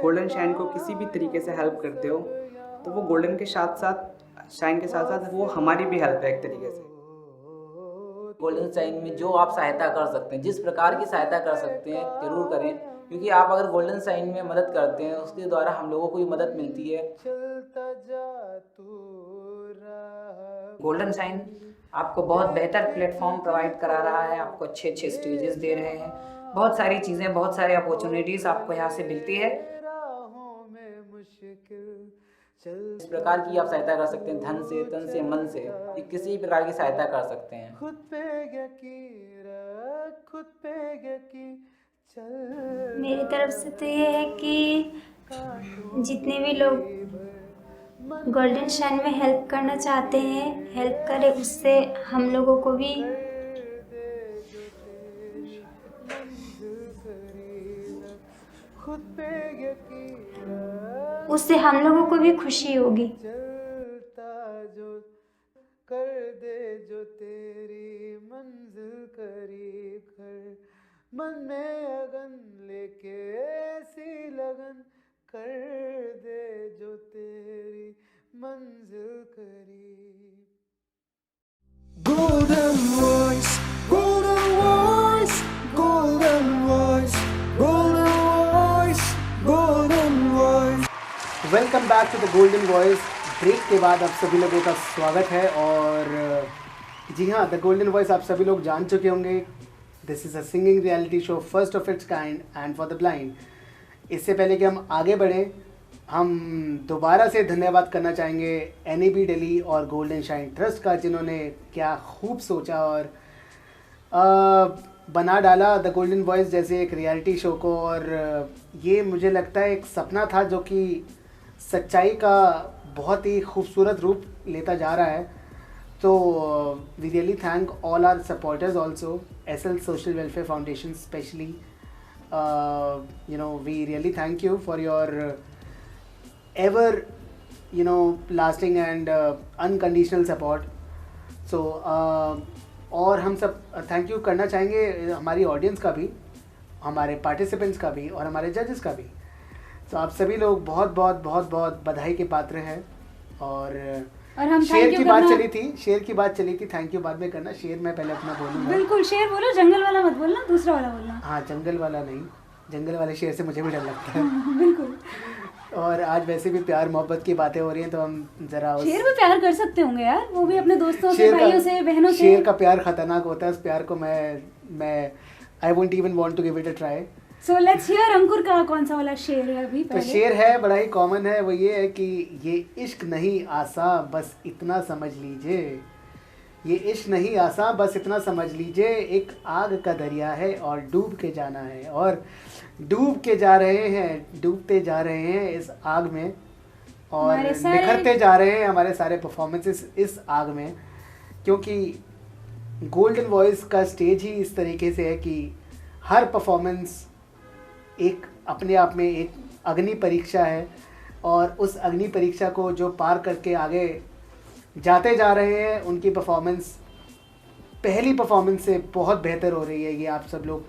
गोल्डन शाइन को किसी भी तरीके से हेल्प करते हो तो वो गोल्डन के साथ साथ शाइन के साथ साथ वो हमारी भी हेल्प है एक तरीके से। गोल्डन शाइन में जो आप सहायता कर सकते हैं, जिस प्रकार की सहायता कर सकते हैं ज़रूर करें, क्योंकि आप अगर गोल्डन शाइन में मदद करते हैं उसके द्वारा हम लोगों को भी मदद मिलती है। गोल्डन शाइन आपको बहुत बेहतर प्लेटफॉर्म प्रोवाइड करा रहा है, आपको अच्छे अच्छे स्टेजेस दे रहे हैं, बहुत सारी चीज़ें, बहुत सारे अपॉर्चुनिटीज़ आपको यहाँ से मिलती है। इस प्रकार की आप सहायता कर सकते हैं, धन से, तन से, मन से, किसी भी प्रकार की सहायता कर सकते हैं। मेरी तरफ से तो ये है कि जितने भी लोग गोल्डन शाइन में हेल्प करना चाहते हैं हेल्प करें, उससे हम लोगों को भी उससे हम लोगों को भी खुशी होगी। कर दे जो तेरी मंजिल करीब कर, मन में अगन लेके ऐसी लगन, कर दे जो तेरी मंजिल करीब। Golden voice, golden voice, golden voice, golden voice, golden voice। Welcome back to the golden voice. Break के बाद आप सभी लोगों का स्वागत है। और जी हाँ, द गोल्डन वॉइस आप सभी लोग जान चुके होंगे, this is a singing reality show first of its kind and for the blind. इससे पहले कि हम आगे बढ़ें, हम दोबारा से धन्यवाद करना चाहेंगे NAB दिल्ली और गोल्डन शाइन ट्रस्ट का, जिन्होंने क्या खूब सोचा और बना डाला द गोल्डन वॉइस जैसे एक रियलिटी शो को। और ये मुझे लगता है एक सपना था जो कि सच्चाई का बहुत ही खूबसूरत रूप लेता जा रहा है। तो we really thank all our supporters also, SL social welfare foundation specially, you know, we really thank you for your ever, you know, lasting and unconditional support. So और हम सब थैंक यू करना चाहेंगे हमारी ऑडियंस का भी, हमारे participants का भी और हमारे जजेस का भी। तो आप सभी लोग बहुत बहुत बहुत बहुत बधाई के पात्र हैं। और हम शेर की बात चली थी, शेर की बात चली थी, थैंक यू बाद में करना, शेर मैं पहले अपना बोलूँगा। बिल्कुल, शेर बोलो, जंगल वाला मत बोलना, दूसरा वाला बोलना। हाँ, जंगल वाला नहीं, जंगल वाले शेर से मुझे भी डर लगता है। बिल्कुल। और आज वैसे भी प्यार मोहब्बत की बातें हो रही हैं, तो हम जरा शेर भी प्यार कर सकते होंगे यार, वो भी अपने दोस्तों से, भाइयों से, बहनों से। शेर का प्यार खतरनाक होता है, उस प्यार को मैं I won't even want to give it a try. So let's hear Ankur का कौन सा वाला शेर है अभी पहले। तो शेर है बड़ा ही कॉमन है, वो ये है कि ये इश्क नहीं आसा बस इतना समझ लीजिए, ये इश्क नहीं आसा बस इतना समझ लीजिए, एक आग का दरिया है और डूब के जाना है। और डूब के जा रहे हैं, डूबते जा रहे हैं इस आग में, और निखरते जा रहे हैं हमारे सारे परफॉर्मेंसेस इस आग में, क्योंकि गोल्डन वॉइस का स्टेज ही इस तरीके से है कि हर परफॉर्मेंस एक अपने आप में एक अग्नि परीक्षा है। और उस अग्नि परीक्षा को जो पार करके आगे जाते जा रहे हैं, उनकी परफॉर्मेंस पहली परफॉर्मेंस से बहुत बेहतर हो रही है। ये आप सब लोग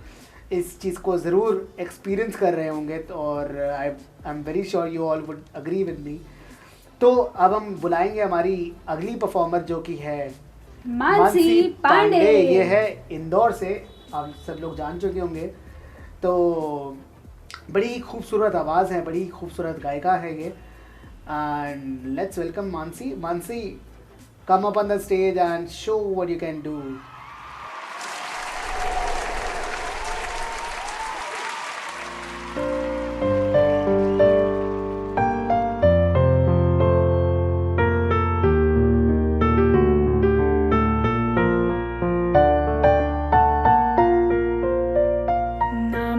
इस चीज़ को ज़रूर एक्सपीरियंस कर रहे होंगे। तो और I am very sure you all would agree with me. तो अब हम बुलाएंगे हमारी अगली परफॉर्मर, जो कि है मानसी पांडे। ये है इंदौर से, आप सब लोग जान चुके होंगे। तो बड़ी ही खूबसूरत आवाज़ है, बड़ी ही खूबसूरत गायिका है ये। And let's welcome Mansi. Mansi, come up on the stage and show what you can do.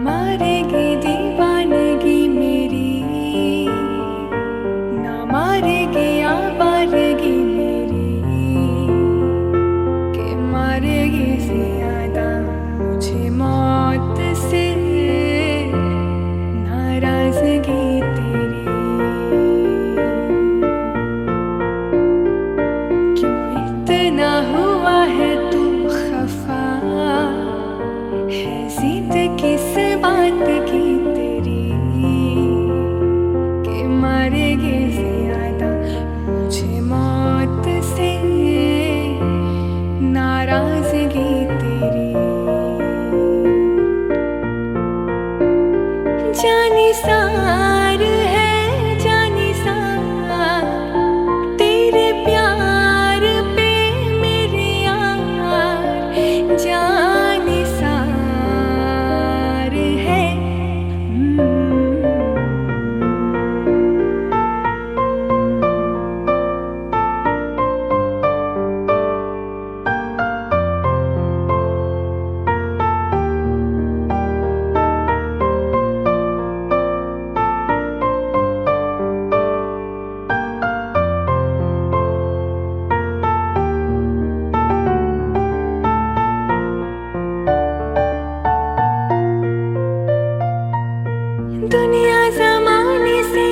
मारेगी दीवानगी मेरी, ना जाने सार है जाने सार तेरे प्यार पे मेरे यार जाने सार है। दुनिया ज़माने से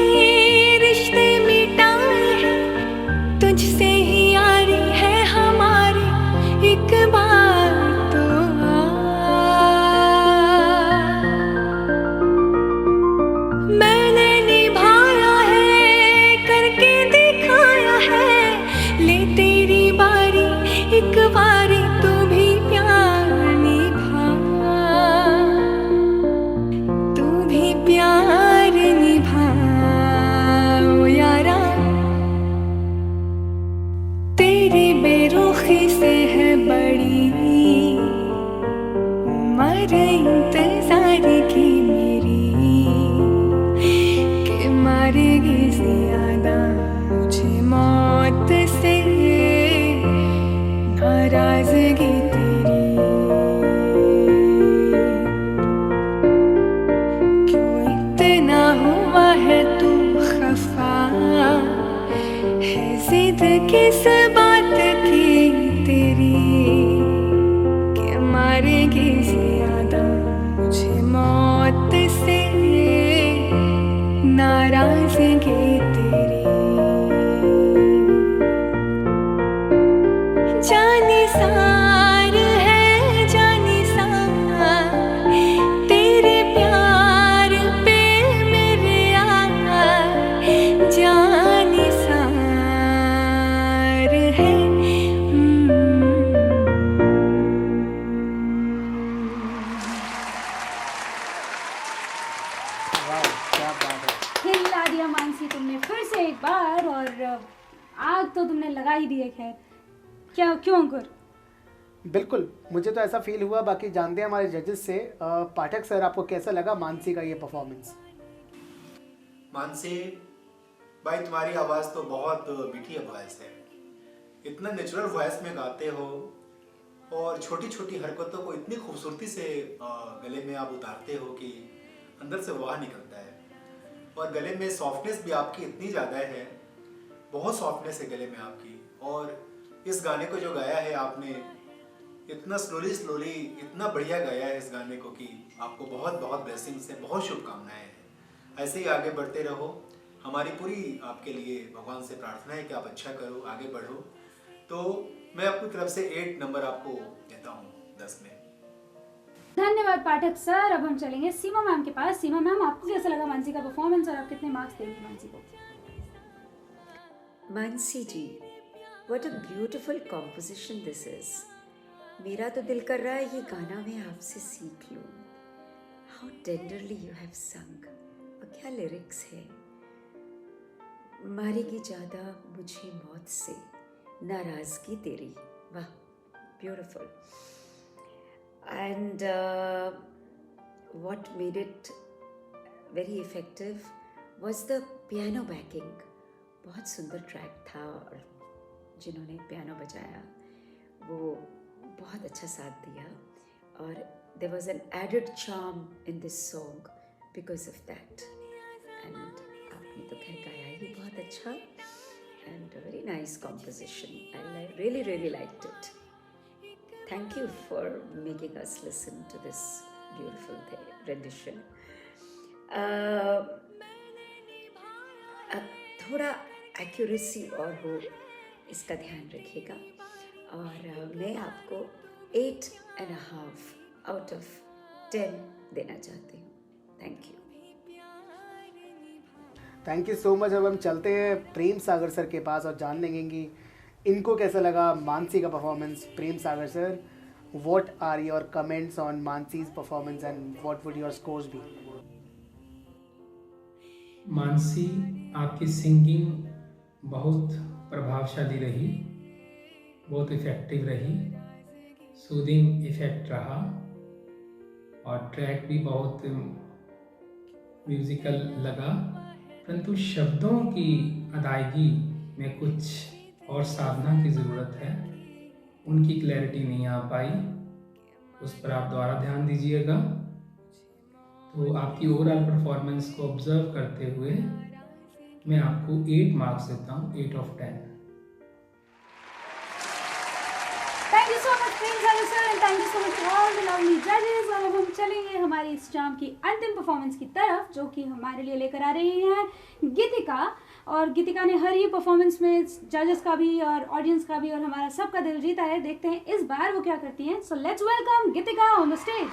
रिश्ते मिटाए हैं, तुझसे ही यारी है हमारी, एक बार तो आ। मैंने निभाया है करके दिखाया है, ले तेरी बारी एक बारी तू भी प्यार निभा, तू भी प्यार निभा ओ यारा। तेरी बेरुखी से है बड़ी उम्र इंतजार की मेरी, कि मारेगी ज्यादा मुझे मौत से नाराजगी तेरी। क्यों इतना हुआ है तू खफा, है जिद किस बात की तेरी, कि मारेगी ज्यादा मुझे मौत से नाराजगी तेरी। जाने सार है जाने सार तेरे प्यार पे मेरे यार जाने सार है। क्या बात है। हिला दिया मानसी तुमने फिर से एक बार, और आग तो तुमने लगा ही दी है। खैर क्या, क्यों अंकुर? बिल्कुल, मुझे तो ऐसा फील हुआ। बाकी जानते हैं हमारे जजेस से। पाठक सर, आपको कैसा लगा मानसी का ये परफॉर्मेंस? मानसी भाई, तुम्हारी आवाज़ तो बहुत मीठी आवाज़ है, इतना नेचुरल वॉइस में गाते हो और छोटी छोटी हरकतों को इतनी खूबसूरती से गले में आप उतारते हो कि अंदर से वाह निकलता है। और गले में सॉफ्टनेस भी आपकी इतनी ज़्यादा है, बहुत सॉफ्टनेस है गले में आपकी। और इस गाने को जो गाया है आपने, इतना स्लोली इतना बढ़िया गाया है इस गाने को कि आपको बहुत बहुत ब्लेसिंग्स है, बहुत शुभकामनाएं हैं। ऐसे ही आगे बढ़ते रहो। हमारी पूरी आपके लिए भगवान से प्रार्थना है कि आप अच्छा करो, आगे बढ़ो। तो मैं अपनी तरफ से 8 नंबर आपको देता हूँ 10 में। धन्यवाद पाठक सर। अब हम चलेंगे सीमा मैम के पास। सीमा मैम, आपको कैसा लगा मानसी का परफॉर्मेंस और आप कितने मार्क्स देंगे मानसी को? Mansi ji, what a beautiful composition this is. मेरा तो दिल कर रहा है ये गाना मैं आपसे सीख लूँ। हाउ टेंडरली यू हैव संग, और क्या लिरिक्स है। मारेगी ज़्यादा मुझे मौत से नाराज़गी तेरी, वाह, beautiful. And what made it very effective was the piano banking. बहुत सुंदर ट्रैक था, और जिन्होंने पियानो बजाया वो बहुत अच्छा साथ दिया, और there was an added charm in this song because of that. And आपने तो खैर गाया ही बहुत अच्छा, and very nice composition. I really liked it. Thank you for making us listen to this beautiful rendition. अब थोड़ा एक्यूरेसी और हो, इसका ध्यान रखिएगा। और मैं आपको 8.5 आउट ऑफ 10 देना चाहती हूँ। Thank you. Thank you so much. अब हम चलते हैं प्रेम सागर सर के पास और जान लेंगे कि इनको कैसा लगा मानसी का performance. Prem Sagar sir, what are your comments on Mansi's performance and what would your scores be? Mansi, आपकी सिंगिंग बहुत प्रभावशाली रही, बहुत इफ़ेक्टिव रही, सूदिंग इफ़ेक्ट रहा और ट्रैक भी बहुत म्यूज़िकल लगा, परंतु शब्दों की अदायगी में कुछ और साधना की ज़रूरत है। उनकी क्लैरिटी नहीं आ पाई, उस पर आप दोबारा ध्यान दीजिएगा। तो आपकी ओवरऑल परफॉर्मेंस को ऑब्जर्व करते हुए मैं आपको 8 मार्क्स देता हूँ, 8 of 10। Thank you so much Prince sir and thank you so much all the lovely जजेस। और अब हम चलेंगे हमारी इस शाम की अंतिम परफॉर्मेंस की तरफ, जो कि हमारे लिए लेकर आ रही हैं गीतिका। और गीतिका ने हर ही परफॉर्मेंस में जजेस का भी और ऑडियंस का भी और हमारा सबका दिल जीता है। देखते हैं इस बार वो क्या करती हैं। So let's welcome Geetika on the stage.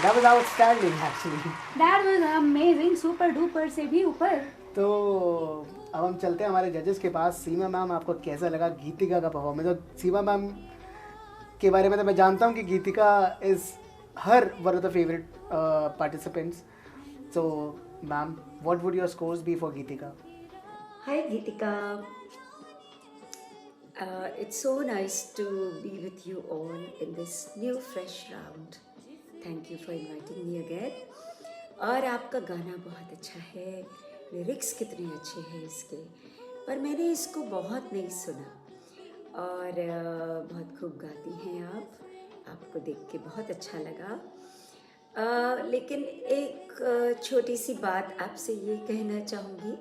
That was outstanding actually. That was amazing, super duper से भी ऊपर। तो अब हम चलते हैं हमारे जजेस के पास। सीमा मैम, आपको कैसा लगा गीतिका का परफॉर्मेंस? और सीमा मैम के बारे में तो मैं जानता हूँ कि Geetika is her one of the favourite participants. So ma'am, what would your scores be for Geetika? Hi Geetika, it's so nice to be with you all in this new fresh round. Thank you for inviting me again. और आपका गाना बहुत अच्छा है, lyrics कितने अच्छे हैं इसके, पर मैंने इसको बहुत नहीं सुना और बहुत खूब गाती हैं आप। आपको देख के बहुत अच्छा लगा। लेकिन एक छोटी सी बात आपसे ये कहना चाहूँगी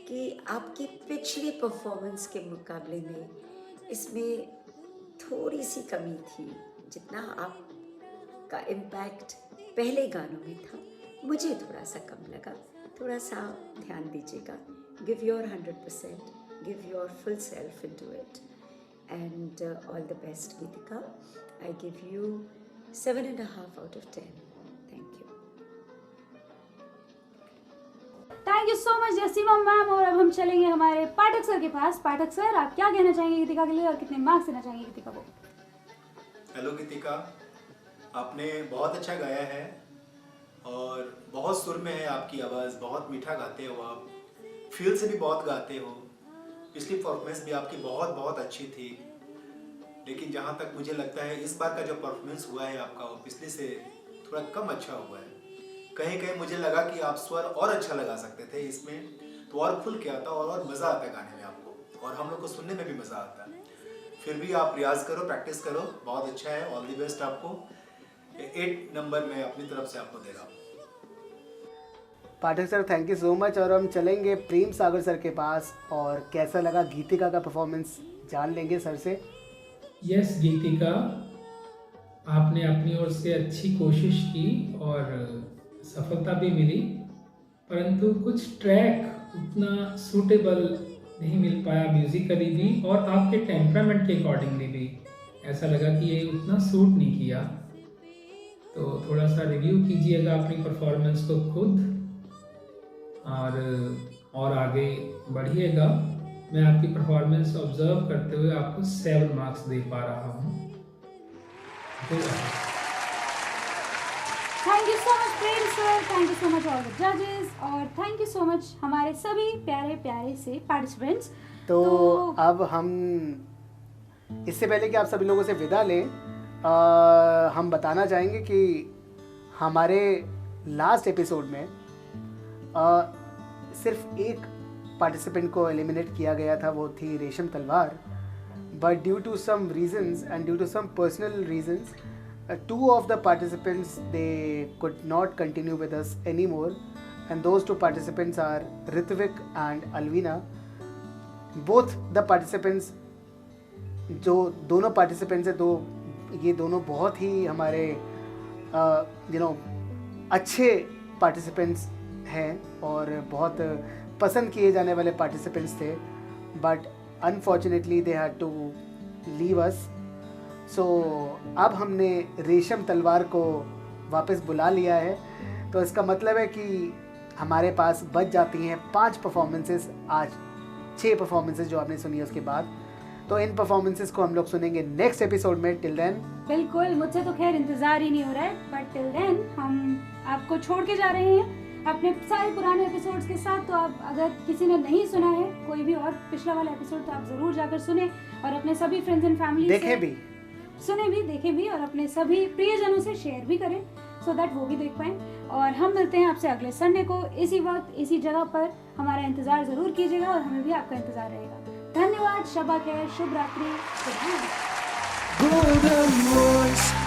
कि आपकी पिछली परफॉर्मेंस के मुकाबले में इसमें थोड़ी सी कमी थी। जितना आपका इम्पैक्ट पहले गानों में था, मुझे थोड़ा सा कम लगा। थोड़ा सा ध्यान दीजिएगा। Give your 100%, give your full self into it, and all the best Geetika. I give you 7.5 out of 10. Thank you so much जसीमा मैम। और अब हम चलेंगे हमारे पाठक सर के पास। पाठक सर, आप क्या कहना चाहेंगे गीतिका के लिए और कितने मार्क्स देना चाहेंगे गीतिका को? हेलो गीतिका, आपने बहुत अच्छा गाया है और बहुत सुर में है आपकी आवाज़। बहुत मीठा गाते हो आप, फील से भी बहुत गाते हो। पिछली परफॉर्मेंस भी आपकी बहुत बहुत अच्छी थी, लेकिन जहाँ तक मुझे लगता है इस बार का जो परफॉर्मेंस हुआ है आपका, वो पिछले से थोड़ा कम अच्छा हुआ है। कहीं कहीं मुझे लगा कि आप स्वर और अच्छा लगा सकते थे इसमें, तो और खुल के आता और मज़ा आता गाने में आपको, और हम लोग को सुनने में भी मज़ा आता है। फिर भी आप रियाज करो, प्रैक्टिस करो, बहुत अच्छा है। ऑल द बेस्ट आपको। 8 नंबर मैं अपनी तरफ से आपको दे रहा हूँ। Pathak sir, thank you so much. और हम चलेंगे प्रेम सागर सर के पास, और कैसा लगा गीतिका का परफॉर्मेंस जान लेंगे सर से। यस गीतिका, आपने अपनी ओर से अच्छी कोशिश की और सफलता भी मिली, परंतु कुछ ट्रैक उतना सूटेबल नहीं मिल पाया म्यूजिकली भी, और आपके टेम्परामेंट के अकॉर्डिंगली भी ऐसा लगा कि ये उतना सूट नहीं किया। तो थोड़ा सा रिव्यू कीजिएगा अपनी परफॉर्मेंस को खुद, और आगे बढ़िएगा। मैं आपकी परफॉर्मेंस ऑब्जर्व करते हुए आपको 7 मार्क्स दे पा रहा हूँ। Thank you so much Prem sir, thank you so much all the जजेस, और थैंक यू सो मच हमारे सभी प्यारे प्यारे से पार्टिसिपेंट्स। तो अब हम, इससे पहले कि आप सभी लोगों से विदा लें, हम बताना चाहेंगे कि हमारे लास्ट एपिसोड में सिर्फ एक पार्टिसिपेंट को एलिमिनेट किया गया था, वो थी Resham Talwar. But due to some reasons and due to some personal reasons, 2 of the participants, they could not continue with us anymore, and those 2 participants are Ritvik and Alvina. Both the participants, जो दोनों participants हैं, ये दोनों बहुत ही हमारे अच्छे participants हैं और बहुत पसंद किए जाने वाले participants थे, but unfortunately they had to leave us. सो अब हमने रेशम तलवार को वापस बुला लिया है, तो इसका मतलब है कि हमारे पास बच जाती हैं 5 परफॉर्मेंसेस, आज 6 परफॉर्मेंसेस जो आपने सुनी है उसके बाद। तो इन परफॉर्मेंसेस को हम लोग सुनेंगे नेक्स्ट एपिसोड में। टिल देन, बिल्कुल, मुझसे तो खैर इंतज़ार ही नहीं हो रहा है, बट टिल देन हम आपको छोड़ के जा रहे हैं अपने सारे पुराने एपिसोड्स के साथ। तो आप अगर किसी ने नहीं सुना है कोई भी और पिछला वाला एपिसोड, तो आप ज़रूर जाकर सुने और अपने सभी फ्रेंड्स एंड फैमिली देखें भी, सुने भी, देखें भी, और अपने सभी प्रियजनों से शेयर भी करें, सो दैट वो भी देख पाएँ। और हम मिलते हैं आपसे अगले संडे को इसी वक्त इसी जगह पर। हमारा इंतज़ार ज़रूर कीजिएगा और हमें भी आपका इंतज़ार रहेगा। धन्यवाद, शबा खैर, शुभ रात्रि, गुड नाइट।